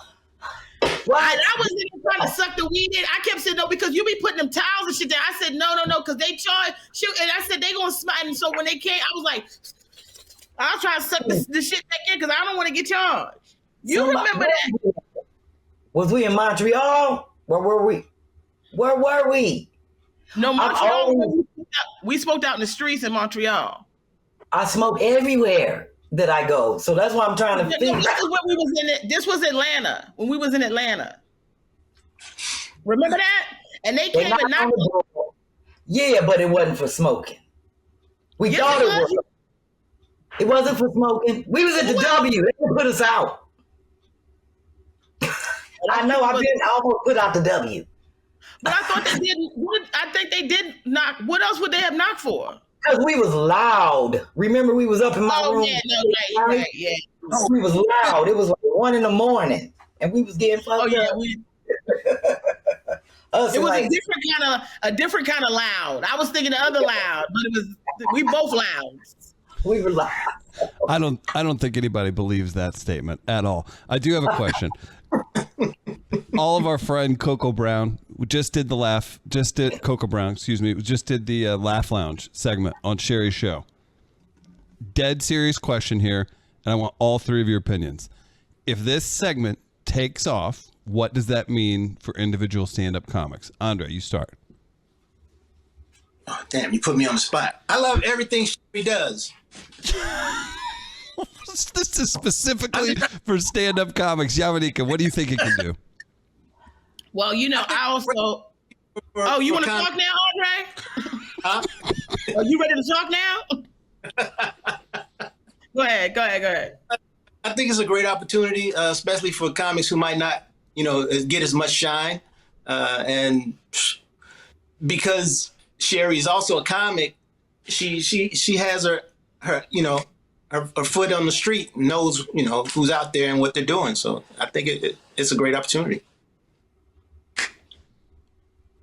what? I wasn't even trying to suck the weed in. I kept saying no because you be putting them towels and shit there. I said no, because they charge. And I said they gonna smile. And so when they came, I was like, I'll try to suck the shit back in because I don't want to get charged. You remember that? Was we in Montreal? Where were we? No, Montreal. We smoked out in the streets in Montreal. I smoke everywhere that I go, so that's why I'm trying to figure. This is when we was in it. This was Atlanta. When we was in Atlanta. Remember that? And they came and knocked. Yeah, but it wasn't for smoking. We thought it was. It wasn't for smoking. We was at the W. They put us out. I know. I almost put out the W. But I thought they didn't. I think they did knock. What else would they have knocked for? Because we was loud. Remember, we was up in my room. Yeah, no, right, yeah. We was loud. It was like 1 a.m, and we was getting fucked up. It was a different kind of loud. I was thinking the other loud, but we both loud. We were loud. I don't think anybody believes that statement at all. I do have a question. All of our friend Coco Brown just did the Laugh Lounge segment on Sherri Show. Dead serious question here, and I want all three of your opinions. If this segment takes off, what does that mean for individual stand-up comics? Andre, you start. Oh, damn, you put me on the spot. I love everything Sherri does. This is specifically for stand-up comics. Yamaneika, what do you think it can do? Well, I also... you want to talk now, Andre? Huh? Are you ready to talk now? Go ahead. I think it's a great opportunity, especially for comics who might not, get as much shine. And because Sherri is also a comic, she has her foot on the street, knows, who's out there and what they're doing. So I think it's a great opportunity.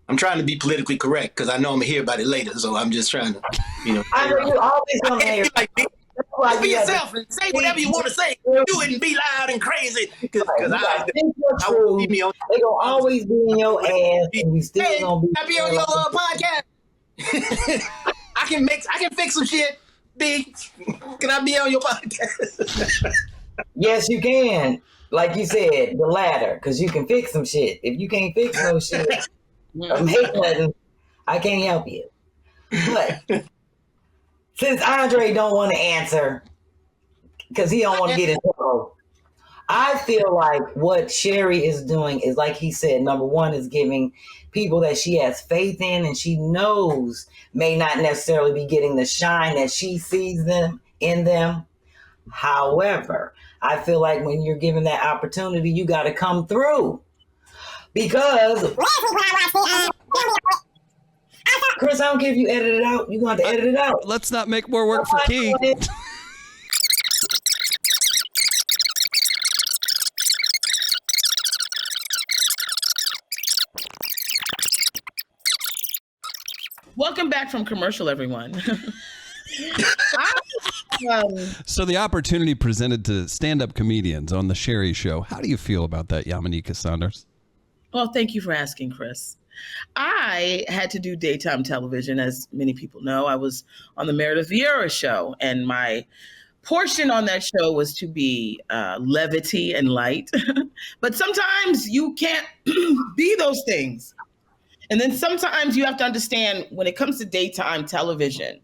I'm trying to be politically correct because I know I'm gonna hear about it later. So I'm just trying to, I know you always gonna hear. Be yourself and say whatever you want to say. Do it and be loud and crazy. Because I they gonna always be in your ass, and you still gonna be. I be on your podcast. I can fix some shit. B, can I be on your podcast? Yes, you can. Like you said, the latter, because you can fix some shit. If you can't fix no shit, I'm hating nothing. I can't help you. But since Andre don't want to answer, because he don't want to get in trouble, I feel like what Sherri is doing is, like he said, number one is giving people that she has faith in and she knows may not necessarily be getting the shine that she sees them in them. However, I feel like when you're given that opportunity, you got to come through. Because Chris, I don't care if you edit it out. You're going to have to edit it out. Let's not make more work for Key. Welcome back from commercial, everyone. So the opportunity presented to stand-up comedians on the Sherri Show. How do you feel about that, Yamaneika Saunders? Well, thank you for asking, Chris. I had to do daytime television, as many people know. I was on the Meredith Vieira show, and my portion on that show was to be levity and light. But sometimes you can't be those things. And then sometimes you have to understand when it comes to daytime television,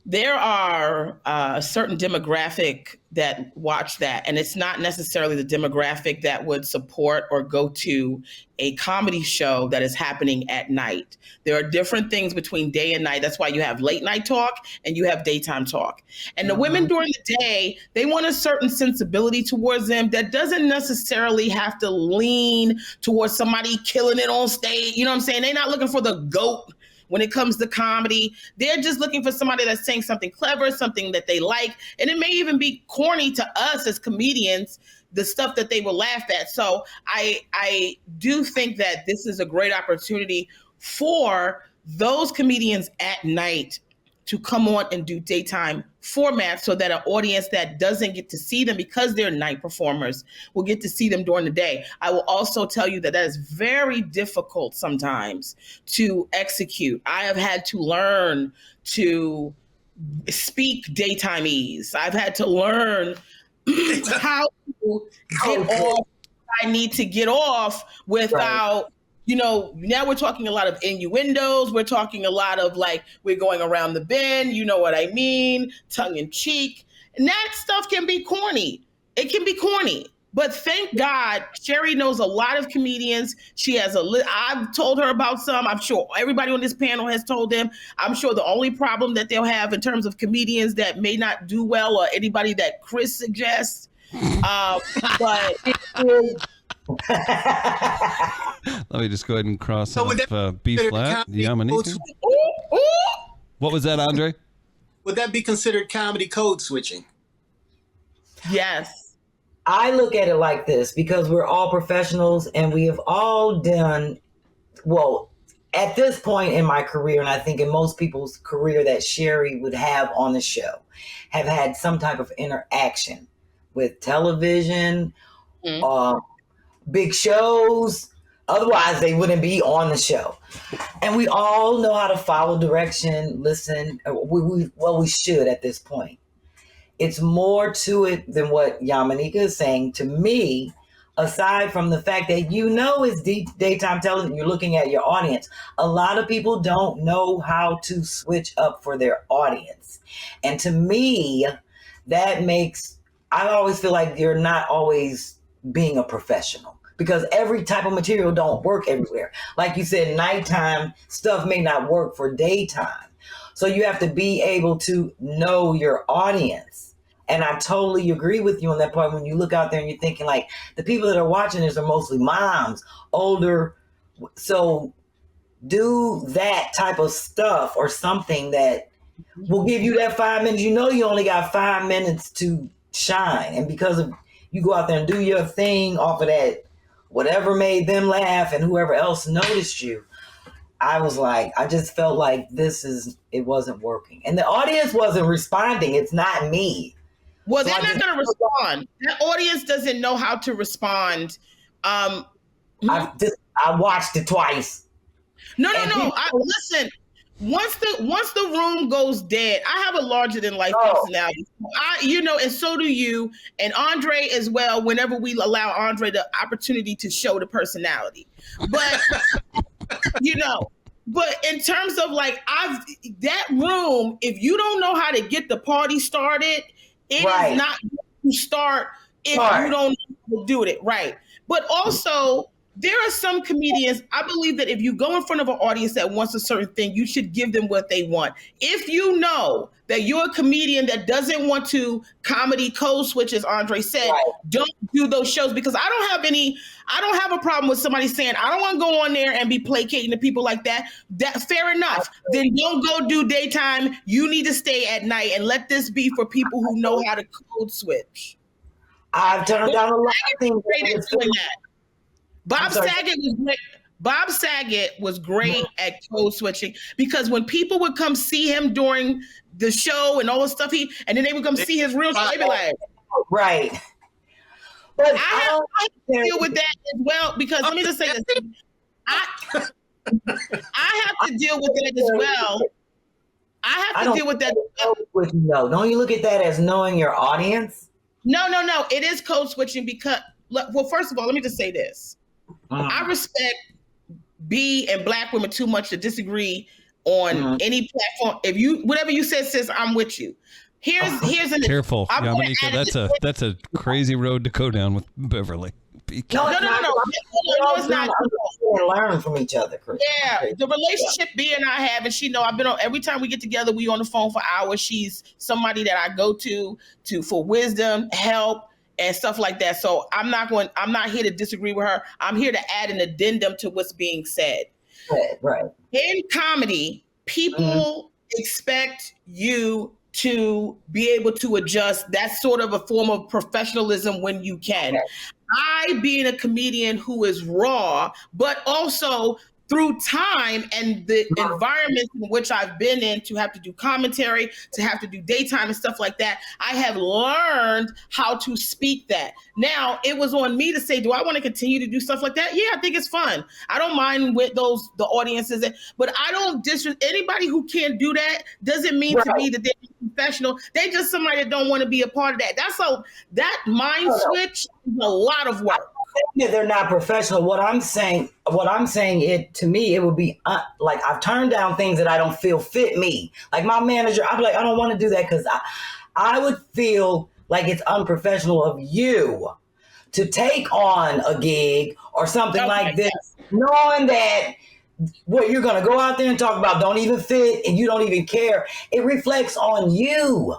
there are a certain demographic that watch that, and it's not necessarily the demographic that would support or go to a comedy show that is happening at night. There are different things between day and night. That's why you have late night talk and you have daytime talk. And the women during the day, they want a certain sensibility towards them that doesn't necessarily have to lean towards somebody killing it on stage. You know what I'm saying? They're not looking for the GOAT when it comes to comedy. They're just looking for somebody that's saying something clever, something that they like. And it may even be corny to us as comedians, the stuff that they will laugh at. So I do think that this is a great opportunity for those comedians at night to come on and do daytime formats so that an audience that doesn't get to see them because they're night performers will get to see them during the day. I will also tell you that is very difficult sometimes to execute. I have had to learn to speak daytime-ese. I've had to learn how to get off I need to get off without, now we're talking a lot of innuendos. We're talking a lot of like, we're going around the bend, you know what I mean? Tongue in cheek. And that stuff can be corny. It can be corny. But thank God, Sherri knows a lot of comedians. She has I've told her about some. I'm sure everybody on this panel has told them. I'm sure the only problem that they'll have in terms of comedians that may not do well or anybody that Chris suggests. But let me just go ahead and cross off B-Phlat, Yamaneika. What was that, Andre? Would that be considered comedy code switching? Yes. I look at it like this because we're all professionals and we have all done, well, at this point in my career, and I think in most people's career that Sherri would have on the show, have had some type of interaction with television, big shows. Otherwise, they wouldn't be on the show. And we all know how to follow direction, listen. We should at this point. It's more to it than what Yamaneika is saying. To me, aside from the fact that it's daytime television, you're looking at your audience. A lot of people don't know how to switch up for their audience. And to me, that makes, I always feel like you're not always being a professional because every type of material don't work everywhere. Like you said, nighttime stuff may not work for daytime. So you have to be able to know your audience. And I totally agree with you on that part when you look out there and you're thinking like the people that are watching this are mostly moms, older. So do that type of stuff or something that will give you that 5 minutes. You only got 5 minutes to shine. And because of you go out there and do your thing off of that, whatever made them laugh and whoever else noticed you. I just felt like it wasn't working. And the audience wasn't responding. It's not me. Well, they're not going to respond. That audience doesn't know how to respond. I watched it twice. No. Listen. Once the room goes dead, I have a larger than life personality. And so do you, and Andre as well. Whenever we allow Andre the opportunity to show the personality, but but in terms of like that room, if you don't know how to get the party started, it is not going to start if you don't know how to do it right. But also, there are some comedians, I believe that if you go in front of an audience that wants a certain thing, you should give them what they want. If you know that you're a comedian that doesn't want to comedy code switch, as Andre said, don't do those shows because I don't have a problem with somebody saying, I don't want to go on there and be placating to people like that. Fair enough. Then don't go do daytime. You need to stay at night and let this be for people who know how to code switch. I've turned down a lot of things. Bob Saget was great at code switching because when people would come see him during the show and all the stuff and then they would come see his real show, they'd be like, right. But I have to deal with that as well because let me just say this. I have to deal with that as well. I have to deal with that. Don't you look at that as knowing your audience? No. It is code switching because, well, first of all, let me just say this. I respect B and Black women too much to disagree on any platform. If whatever you said, sis, I'm with you. Here's an careful, Yamaneika. That's a crazy road to go down with Beverly. No. It's not. Learn from each other, Chris. Yeah, the relationship B and I have, and she know I've been on. Every time we get together, we on the phone for hours. She's somebody that I go to for wisdom, help, and stuff like that. So I'm not here to disagree with her. I'm here to add an addendum to what's being said. Right. In comedy, people expect you to be able to adjust. That's sort of a form of professionalism when you can. I, being a comedian who is raw, but also through time and the environment in which I've been in to have to do commentary, to have to do daytime and stuff like that, I have learned how to speak that. Now, it was on me to say, do I want to continue to do stuff like that? Yeah, I think it's fun. I don't mind with the audiences, but I don't anybody who can't do that doesn't mean to me that they're professional. They just somebody that don't want to be a part of that. That mind switch is a lot of work. They're not professional. What I'm saying, it to me, it would be like I've turned down things that I don't feel fit me. Like my manager, I'm like, I don't want to do that because I would feel like it's unprofessional of you to take on a gig or something like this, knowing that what you're going to go out there and talk about don't even fit and you don't even care. It reflects on you.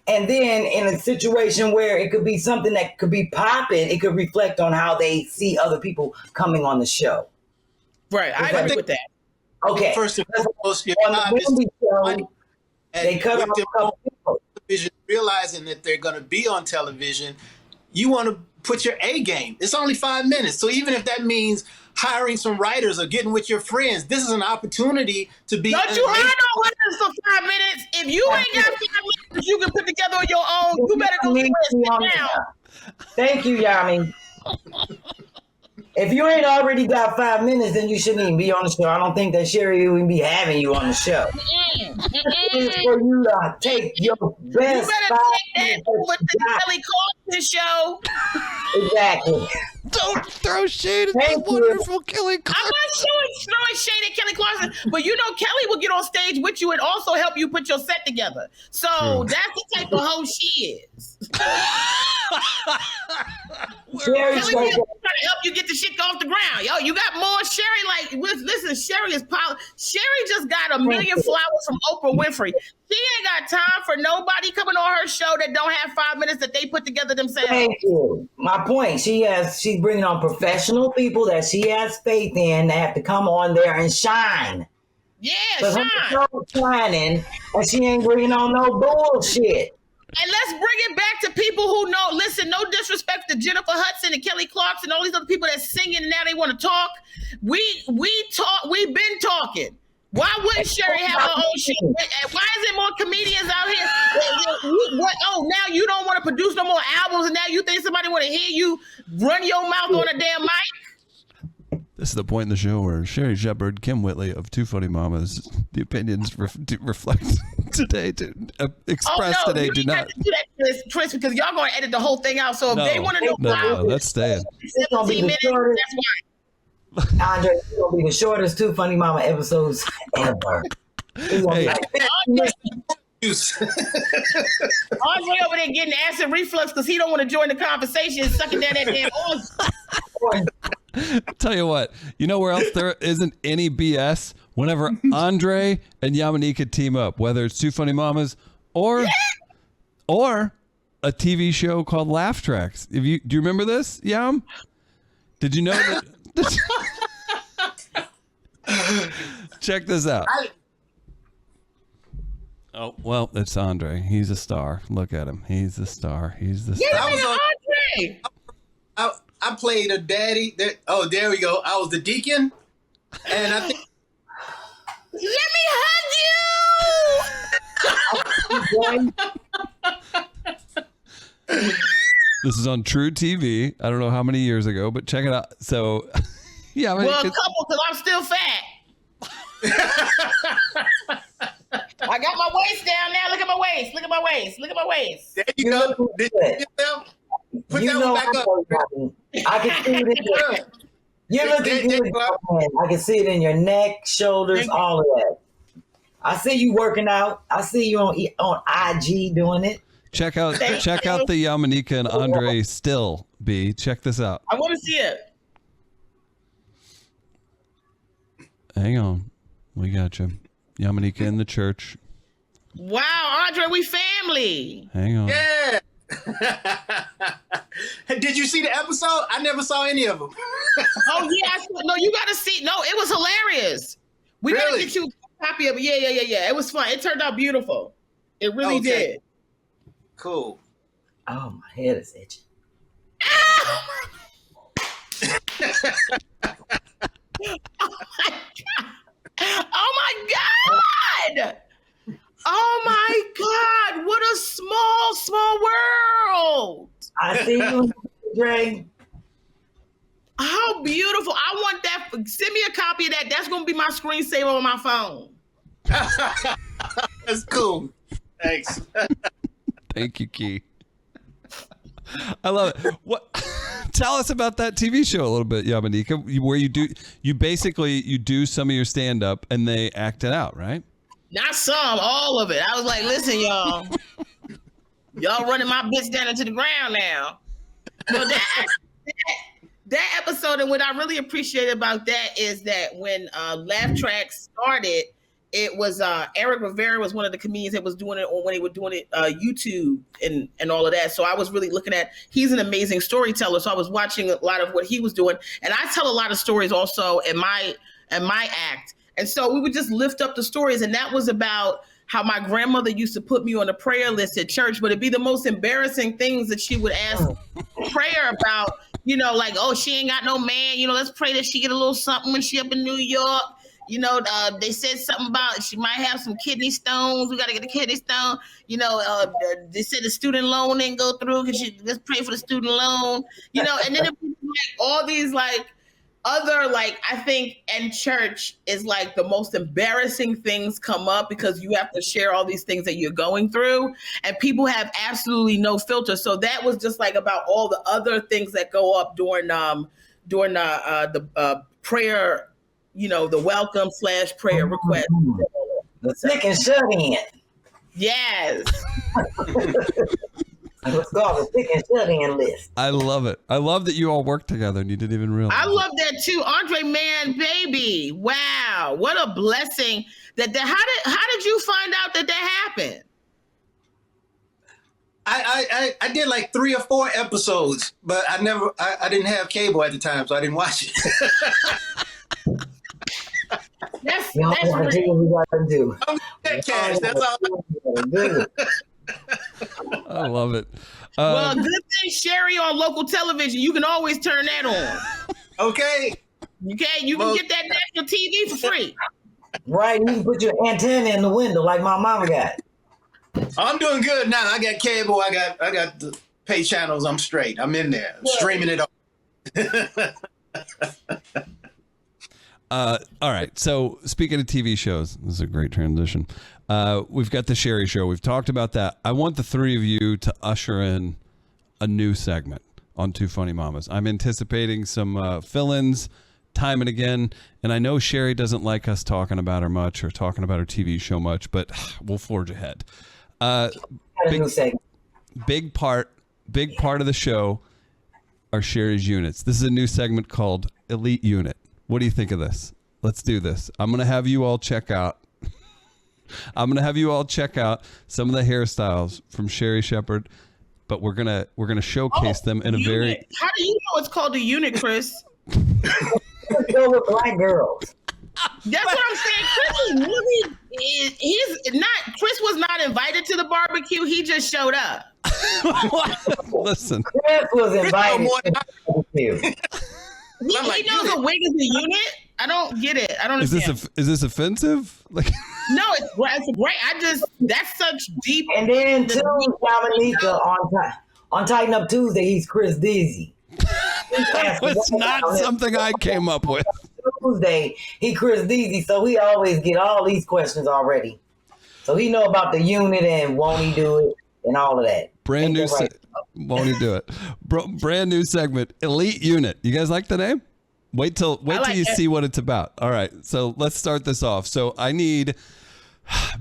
And then in a situation where it could be something that could be popping, it could reflect on how they see other people coming on the show. Right. I agree with that. Okay. First and foremost, your On job the is to Wendy show, money. they cut off a couple people. Television, realizing that they're going to be on television, you want to put your A game. It's only 5 minutes. So even if that means hiring some writers or getting with your friends, this is an opportunity to be. Don't you hire no writers for 5 minutes? If you ain't got 5 minutes you can put together on your own, you better go somewhere and sit down. Thank you, Yami. If you ain't already got 5 minutes, then you shouldn't even be on the show. I don't think that Sherri will even be having you on the show. It's for you to take your best. You better take that over to the Kelly Clarkson show. Exactly. Don't throw shade at Thank the you. wonderful Kelly I'm Clarkson. not throwing shade at Kelly Clarkson, but you know Kelly will get on stage with you and also help you put your set together. So that's the type of hoe she is. Sherri Kelly Show. will try to help you get the shit off the ground. Yo, you got more Sherri. Like, listen, Sherri is Sherri just got 1 million flowers from Oprah Winfrey. She ain't got time for nobody coming on her show that don't have 5 minutes that they put together themselves. Thank you. My point. She's bringing on professional people that she has faith in that have to come on there and shine. Yeah, But shine. her show's shining, and she ain't bringing on no bullshit. And let's bring it back to people who know. Listen, no disrespect to Jennifer Hudson and Kelly Clarkson and all these other people that's singing and now they want to talk. We've been talking. Why wouldn't Sherri have her own show? Why is there more comedians out here? Now you don't want to produce no more albums, and now you think somebody want to hear you run your mouth on a damn mic? This is the point in the show where Sherri Shepherd, Kym Whitley of Two Funny Mamas, the opinions reflect today, express today, do not. Do that, Chris, because y'all going to edit the whole thing out. So if they want to know no, that's staying. 17 minutes, that's why. Andre, it's going to be the shortest Two Funny Mama episodes ever. It's gonna be like 15 minutes. Andre over there getting acid reflux because he don't want to join the conversation and sucking down that damn oil. Tell you what, you know where else there isn't any BS? Whenever Andre and Yamaneika team up, whether it's Two Funny Mamas or a TV show called Laugh Tracks. Do you remember this, Yam? Did you know that? Check this out. Oh, well, it's Andre. He's a star. Look at him. He's the star. He's the star. Yeah, Andre. I played a daddy. Oh, there we go. I was the deacon, and I think. Let me hug you. This is on True TV. I don't know how many years ago, but check it out. So, yeah. Well, a couple, because I'm still fat. I got my waist down now. Look at my waist. Look at my waist. Look at my waist. There you go. Did you get them? Put that one back up. I can see it in your, you're looking good, man. I can see it in your neck, shoulders, all of that. I see you working out. I see you on IG doing it. Check out the Yamaneika and Andre still, B. Check this out. I want to see it. Hang on. We got you. Yamaneika in the church. Wow, Andre, we family. Hang on. Yeah. Did you see the episode? I never saw any of them. Oh, yeah. No, you got to see. No, it was hilarious. We got to get you a copy of it. Yeah. It was fun. It turned out beautiful. It really did. Cool. Oh, my head is itching. Oh my God! Oh my God! What a small world! I see you, Dre. How beautiful! I want that. Send me a copy of that. That's gonna be my screensaver on my phone. That's cool. Thanks. Thank you, Key. I love it. What? Tell us about that TV show a little bit, Yamaneika, where you do some of your stand up and they act it out, right? Not some, all of it. I was like, listen, y'all running my bitch down into the ground now. So that episode, and what I really appreciate about that is that when Laugh Track started, it was Eric Rivera was one of the comedians that was doing it, or when they were doing it YouTube and all of that. So I was really looking at, he's an amazing storyteller. So I was watching a lot of what he was doing. And I tell a lot of stories also in my act. And so we would just lift up the stories. And that was about how my grandmother used to put me on a prayer list at church, but it'd be the most embarrassing things that she would ask prayer about, like, oh, she ain't got no man, let's pray that she get a little something when she up in New York. They said something about she might have some kidney stones. We got to get the kidney stone. They said the student loan didn't go through. Let's pray for the student loan. And then it was like all these like other, like, I think in church is like the most embarrassing things come up because you have to share all these things that you're going through, and people have absolutely no filter. So that was just like about all the other things that go up during the prayer. The welcome / prayer request. The sick and shut in. Yes. Let's go the sick and shut in list. I love it. I love that you all work together and you didn't even realize. I love that too. Andre, man, baby. Wow. What a blessing. How did you find out that happened? I did like 3 or 4 episodes, but I didn't have cable at the time, so I didn't watch it. That's do what we gotta do. I'm get cash. That's all. I love it. Well, good thing Sherri on local television. You can always turn that on. Okay. You can get that national TV for free. Right, you can put your antenna in the window like my mama got. I'm doing good now. I got cable. I got the pay channels. I'm straight. I'm in there streaming it all. All right. So speaking of TV shows, this is a great transition. We've got the Sherri Show. We've talked about that. I want the 3 of you to usher in a new segment on Two Funny Mamas. I'm anticipating some fill-ins time and again. And I know Sherri doesn't like us talking about her much or talking about her TV show much, but we'll forge ahead. Big part of the show are Sherri's units. This is a new segment called Elite Unit. What do you think of this? Let's do this. I'm going to have you all check out some of the hairstyles from Sherri Shepherd, but we're going to showcase them in a very... How do you know it's called a unit, Chris? Go with black girls. That's what I'm saying. Chris is really, Chris was not invited to the barbecue. He just showed up. Listen. Chris was invited to the barbecue. He knows a wig is a unit. I don't get it. I don't understand. Is this offensive? No, it's great. That's such deep. And then too, Yamaneika on Tighten Up Tuesday, he's Chris Deasy. It's not something I came up with. Tuesday, he Chris Deasy, so he always get all these questions already. So he know about the unit and won't he do it and all of that. Brand new. Won't he do it? Brand new segment, Elite Unit. You guys like the name? Wait till you see what it's about. All right, so let's start this off. So I need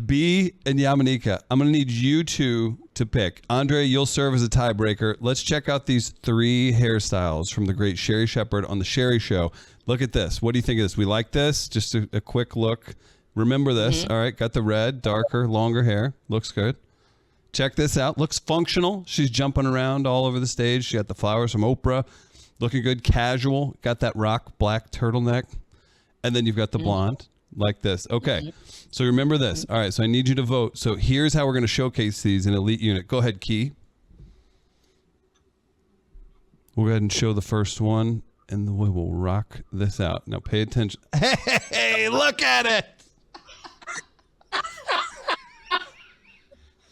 B and Yamaneika. I'm gonna need you two to pick. Andre, you'll serve as a tiebreaker. Let's check out these 3 hairstyles from the great Sherri Shepherd on the Sherri Show. Look at this. What do you think of this? We like this. Just a quick look. Remember this. All right, got the red, darker, longer hair. Looks good. Check this out. Looks functional. She's jumping around all over the stage. She got the flowers from Oprah. Looking good. Casual. Got that rock black turtleneck. And then you've got the blonde like this. Okay. So remember this. All right. So I need you to vote. So here's how we're going to showcase these in Elite Unit. Go ahead, Key. We'll go ahead and show the first one. and we will rock this out. Now pay attention. Hey, look at it.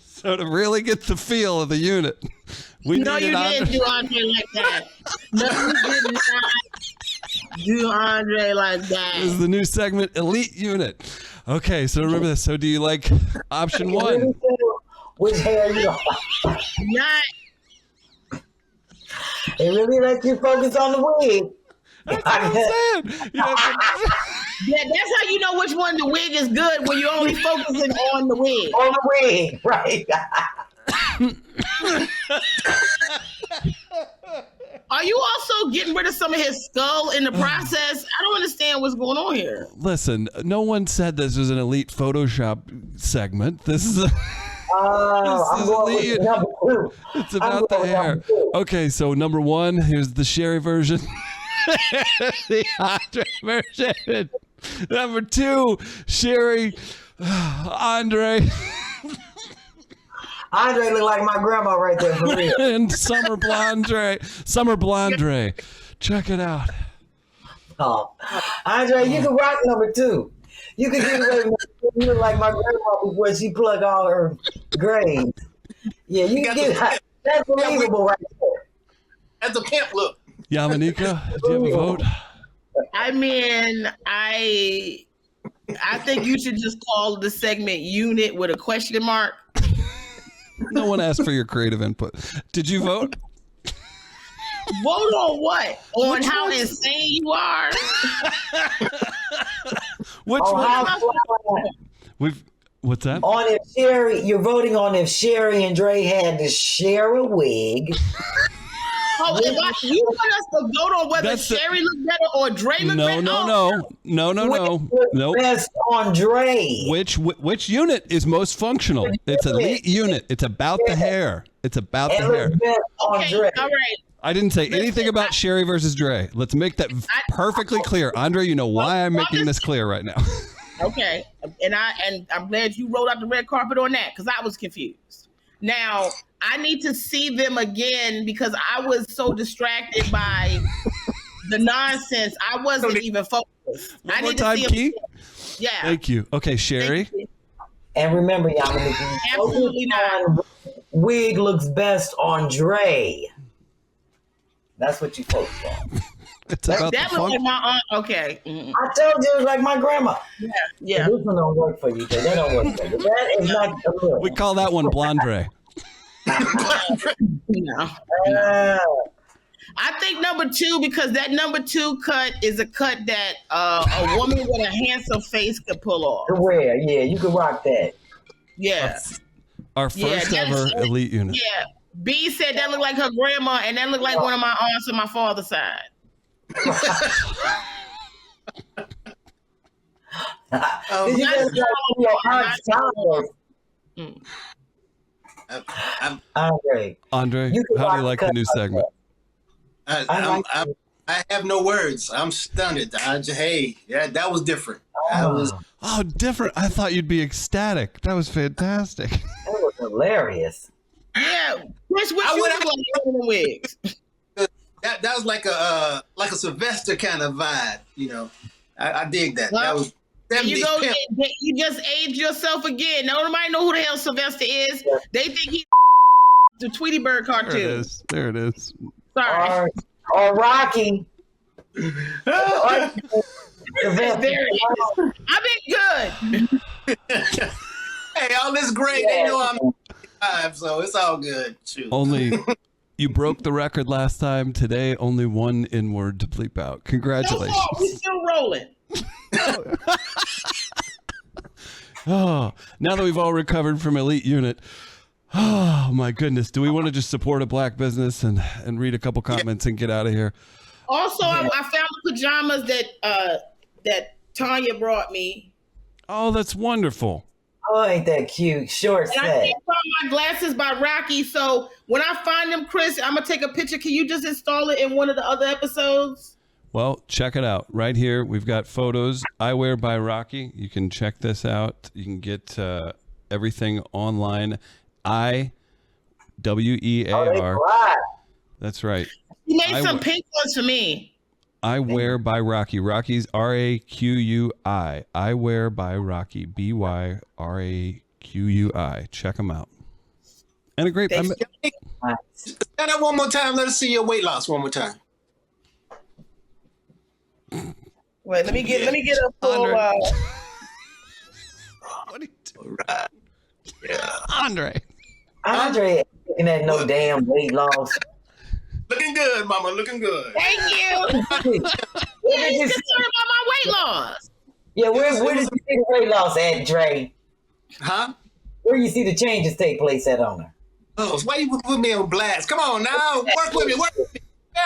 So to really get the feel of the unit, we No, you didn't do Andre like that. No, you did not do Andre like that. This is the new segment, Elite Unit. Okay, so remember this. So do you like option one? Which hair you like? Not. It really lets you focus on the wig. That's what I'm saying. You know, Yeah, that's how you know which one the wig is good, when you're only focusing on the wig. On the wig, right? Are you also getting rid of some of his skull in the process? I don't understand what's going on here. listen, no one said this was an Elite Photoshop segment. This is a... I'm going with number two. It's about the going with hair. number two. Okay, so number one, here's the Sherri version. The Andre version. Number two, Sherri, Andre, Andre look like my grandma right there for real. and Summer Blondre. Check it out. Oh. Andre, you can rock number two. You can get away with number two. You look like my grandma before she plugged all her grains. Yeah, you can get that. That's believable right there. That's a camp look. Yamaneika, do you have a vote? I mean, I think you should just call the segment "Unit" with a question mark. No one asked for your creative input. Did you vote? Vote on what? On how insane you are? Which Oh, one? how What's that? on if Sherri, you're voting on if Sherri and Dre had to share a wig. Oh, you want us to vote on whether That's the- Sherri looked better or Dre looked better? No. Nope. Best on Dre. Which unit is most functional? It's Elite Unit. It's about the hair. It's about the And hair. looks best on Okay, Dre. all right. I didn't say anything about Sherri versus Dre. Let's make that perfectly clear. Andre, you know why I'm making this clear right now. Okay, and I'm glad you rolled out the red carpet on that, because I was confused. Now I need to see them again because I was so distracted by the nonsense. I wasn't even focused. One I more need time, to see Key. them. Yeah. Thank you. Okay, Sherri. Thank you. And remember, Yamaneika, Absolutely not. wig looks best on Dre. That's what you focus on. It's about That the was like funk. my aunt. Okay. Mhm. I told you it was like my grandma. Yeah. This one don't work for you. That don't work for you. That is not a look. We call that one Blondre. No. I think number two, because that number two cut is a cut that a woman with a handsome face could pull off. To wear, yeah, you can rock that. Yeah. Our first that's- ever Elite Unit. Yeah. B said that looked like her grandma, and that looked like one of my aunts on my father's side. Did you Not just like your aunt's Tambor? Andre, Andre, You can how do you rock like the the new cut. segment? I have no words. I'm stunned. Hey, yeah, that was different. That was Oh, different. I thought you'd be ecstatic. That was fantastic. that was hilarious. Yeah. Which you would- look like one of the wigs. that was like a Sylvester kind of vibe. You know, I dig that. That was There you 70s go. pimp. You just aged yourself again. Now nobody know who the hell Sylvester is. They think he the Tweety Bird There it cartoon. is. There it is. Sorry. Or Rocky. There it is. I've been good. Hey, all this great. They know I'm alive, so it's all good. Shoot. Only you broke the record last time. Today, only one in-word to bleep out. No Congratulations. fault. We're still rolling. Oh, now that we've all recovered from Elite Unit, oh my goodness. Do we want to just support a black business and read a couple comments and get out of here? Also, I found the pajamas that Tanya brought me. Oh, that's wonderful. Oh, ain't that cute? Short And I set. can't find my glasses by Rocky. So when I find them, Chris, I'm going to take a picture. Can you just install it in one of the other episodes? Well, check it out. Right here, we've got photos. I Wear by Rocky. You can check this out. You can get everything online. Oh, they IWEAR. fly. That's right. He made I some would- pink ones for me. I Wear by Rocky. Rocky's Raqui. I Wear by Rocky. BYRAQUI. Check them out. And a great. Stand up one more time. Let us see your weight loss one more time. Wait, let me get a full. What are you doing? All right. Yeah. Andre ain't looking at no damn weight loss. Looking good, mama. Looking good. Thank you. Yeah, he's concerned about my weight loss. Yeah, where did you see the weight loss at, Dre? Huh? Where you see the changes take place at on her? Oh, why you put me on blast? Come on now. Work with me.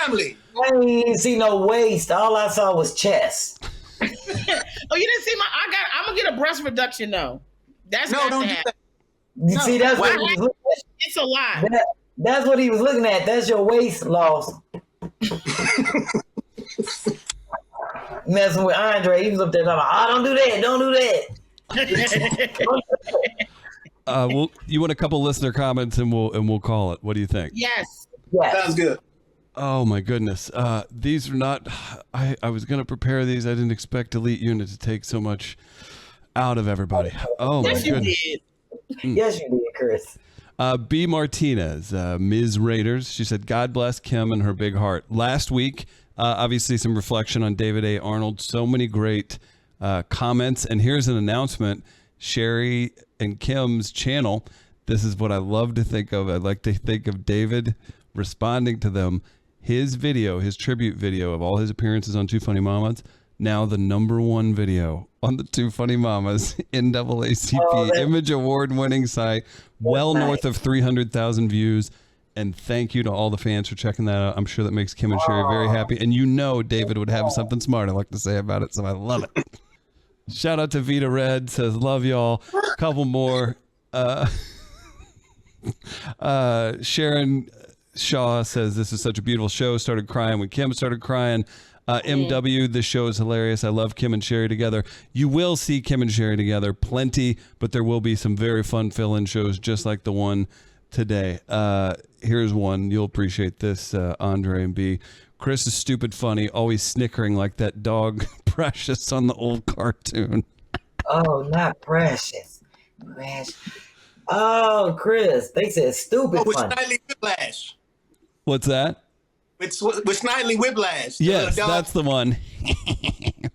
Family. I didn't see no waist. All I saw was chest. Oh, you didn't see I'm gonna get a breast reduction though. That's No, got don't to do happen. that. You see, that's what he was looking at. It's a lot. That's what he was looking at. That's your waist loss. Messing with Andre. He was up there talking about, don't do that. Don't do that. well, you want a couple listener comments and we'll call it. What do you think? Yes. Sounds good. Oh my goodness. These are not. I was gonna prepare these. I didn't expect Elite Unit to take so much out of everybody. Oh my Yes, you goodness. did. Yes, you did, Chris. B. Martinez, Ms. Raiders. She said, God bless Kym and her big heart. Last week, obviously some reflection on David A. Arnold. So many great comments. And here's an announcement. Sherri and Kym's channel. This is what I love to think of. I like to think of David responding to them. His video, his tribute video of all his appearances on Two Funny Mamas, now the #1 video on the Two Funny Mamas NAACP Image Award winning site, well north of 300,000 views. And thank you to all the fans for checking that out. I'm sure that makes Kym and Sherri very happy. And you know David would have something smart I'd like to say about it, so I love it. Shout out to Vita Red, says, love y'all. Couple more. Sharon Shaw says, this is such a beautiful show. Started crying when Kym started crying. MW, this show is hilarious. I love Kym and Sherri together. You will see Kym and Sherri together plenty, but there will be some very fun fill-in shows just like the one today. Here's one. You'll appreciate this, Andre and B. Chris is stupid funny, always snickering like that dog Precious on the old cartoon. Oh, not Precious. Oh, Chris, they said stupid with funny. Snidely Whiplash. What's that? With Snidely Whiplash. Yes, that's the one.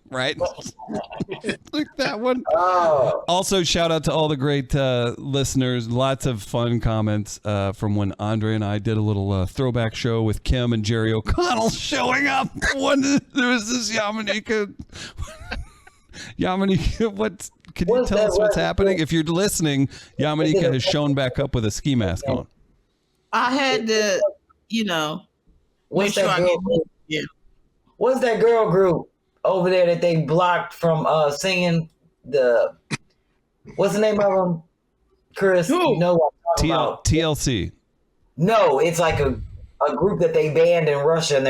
Right? Like that one. Oh. Also, shout out to all the great listeners. Lots of fun comments from when Andre and I did a little throwback show with Kym and Jerry O'Connell showing up. When there was this Yamaneika. Yamaneika, can you tell us what's happening? If you're listening, Yamaneika has shown back up with a ski mask on. I had to, What's that girl group over there that they blocked from singing what's the name of them? Chris, you know what I'm talking about. TLC. No, it's like a group that they banned in Russia, and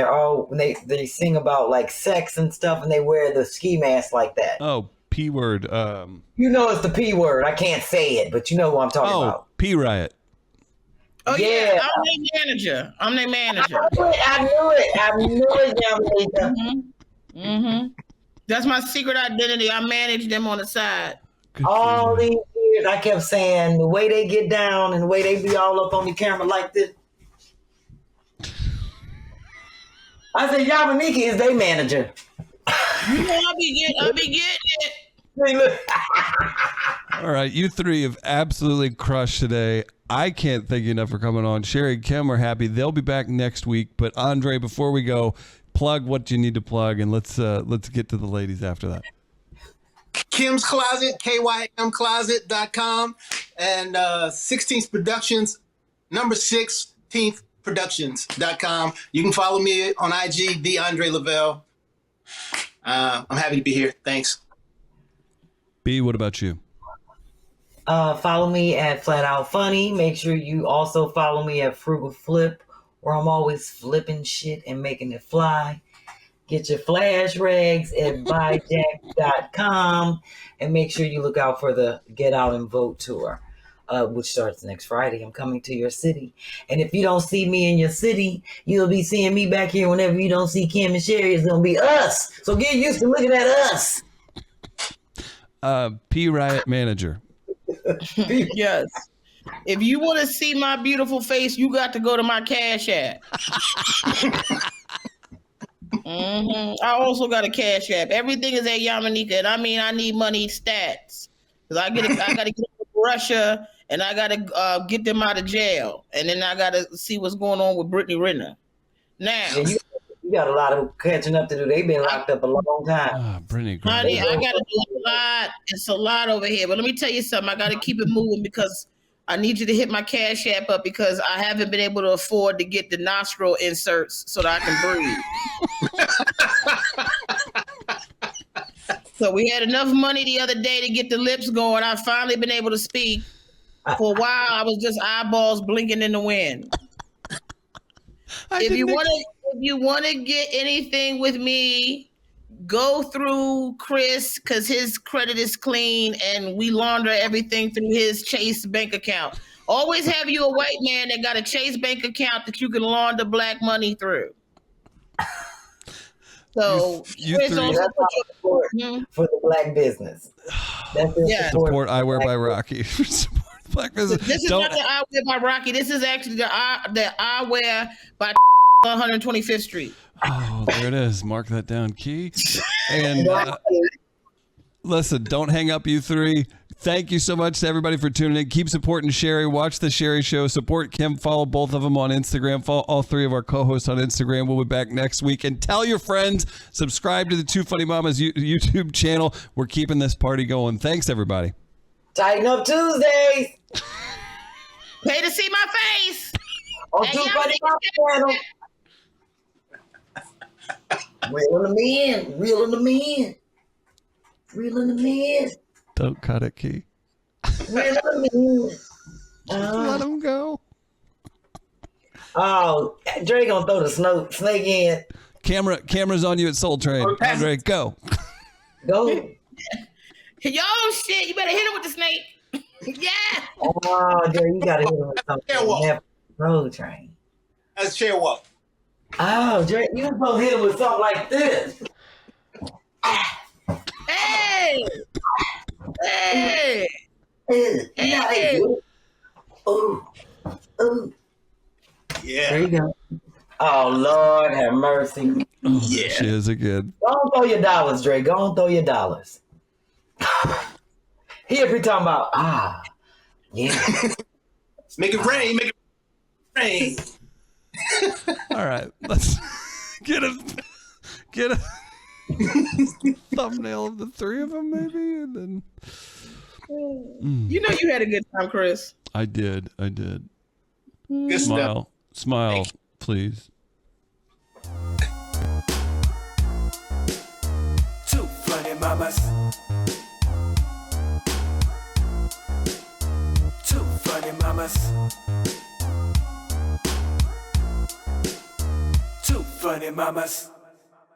they sing about like sex and stuff, and they wear the ski mask like that. Oh, P word. You know it's the P word. I can't say it, but you know who I'm talking about. P Riot. Oh Yeah. I'm their manager. I knew it, Yamaneika. Mm-hmm. That's my secret identity. I manage them on the side. All these years, I kept saying the way they get down and the way they be all up on the camera like this. I said, Yamaneika is their manager. I'll be getting it. All right, you three have absolutely crushed today. I can't thank you enough for coming on. Sherri and Kym are happy. They'll be back next week. But Andre, before we go, plug what you need to plug, and let's get to the ladies after that. Kym's Closet, KYMCloset.com, and 16th Productions, number 16th Productions.com. You can follow me on IG, the Andre Lavelle. I'm happy to be here. Thanks. B, what about you? Follow me at Flat Out Funny. Make sure you also follow me at Frugal Flip, where I'm always flipping shit and making it fly. Get your flash rags at buyjack.com, and make sure you look out for the Get Out and Vote tour. which starts next Friday. I'm coming to your city. And if you don't see me in your city, you'll be seeing me back here whenever you don't see Kym and Sherri. It's going to be us. So get used to looking at us. P. Riot manager. Yes. If you want to see my beautiful face, you got to go to my Cash App. I also got a Cash App. Everything is at Yamaneika, and I mean, I need money stats because I got to get to Russia, and I got to get them out of jail, and then I got to see what's going on with Brittany Renner. Now, you got a lot of catching up to do. They've been locked up a long time. Brittany, honey, I got to do a lot. It's a lot over here, but let me tell you something. I got to keep it moving because I need you to hit my Cash App up because I haven't been able to afford to get the nostril inserts so that I can breathe. So we had enough money the other day to get the lips going. I've finally been able to speak. For a while, I was just eyeballs blinking in the wind. If you want to get anything with me, go through Chris because his credit is clean and we launder everything through his Chase bank account. Always have you a white man that got a Chase bank account that you can launder black money through. So Chris also for the black business. That's support Eyewear by Rocky. Support black business. This is not the Eyewear by Rocky. This is actually the Eyewear by 125th Street. Oh, there it is. Mark that down, Key. And listen, don't hang up, you three. Thank you so much to everybody for tuning in. Keep supporting Sherri. Watch the Sherri Show. Support Kym. Follow both of them on Instagram. Follow all three of our co-hosts on Instagram. We'll be back next week. And tell your friends, subscribe to the Two Funny Mamas YouTube channel. We're keeping this party going. Thanks, everybody. Tighten up Tuesdays. Pay to see my face. On Two Funny Mamas channel. Reeling them in. Reeling them in. Reeling them in. Don't cut it, Key. Reeling them in. Let them go. Oh, Dre gonna throw the snake in. Camera's on you at Soul Train. Andre, go. Go. Yo, shit, you better hit him with the snake. Yeah. Oh, Dre, you gotta hit him with something. Soul Train. That's chair walk. Oh, Dre, you supposed to hit him with something like this. Hey! Hey! Hey! Ooh. Ooh. Yeah. There you go. Oh, Lord have mercy. Oh, yeah. She is again. Go on, throw your dollars, Dre. Go on, throw your dollars. Here we talking about, yeah. Make it rain. Make it rain. All right. Let's get a thumbnail of the three of them, maybe, and then. You know you had a good time, Chris. I did. Good Smile. Stuff. Smile, please. Two funny mamas. Two funny mamas. Two funny mamas.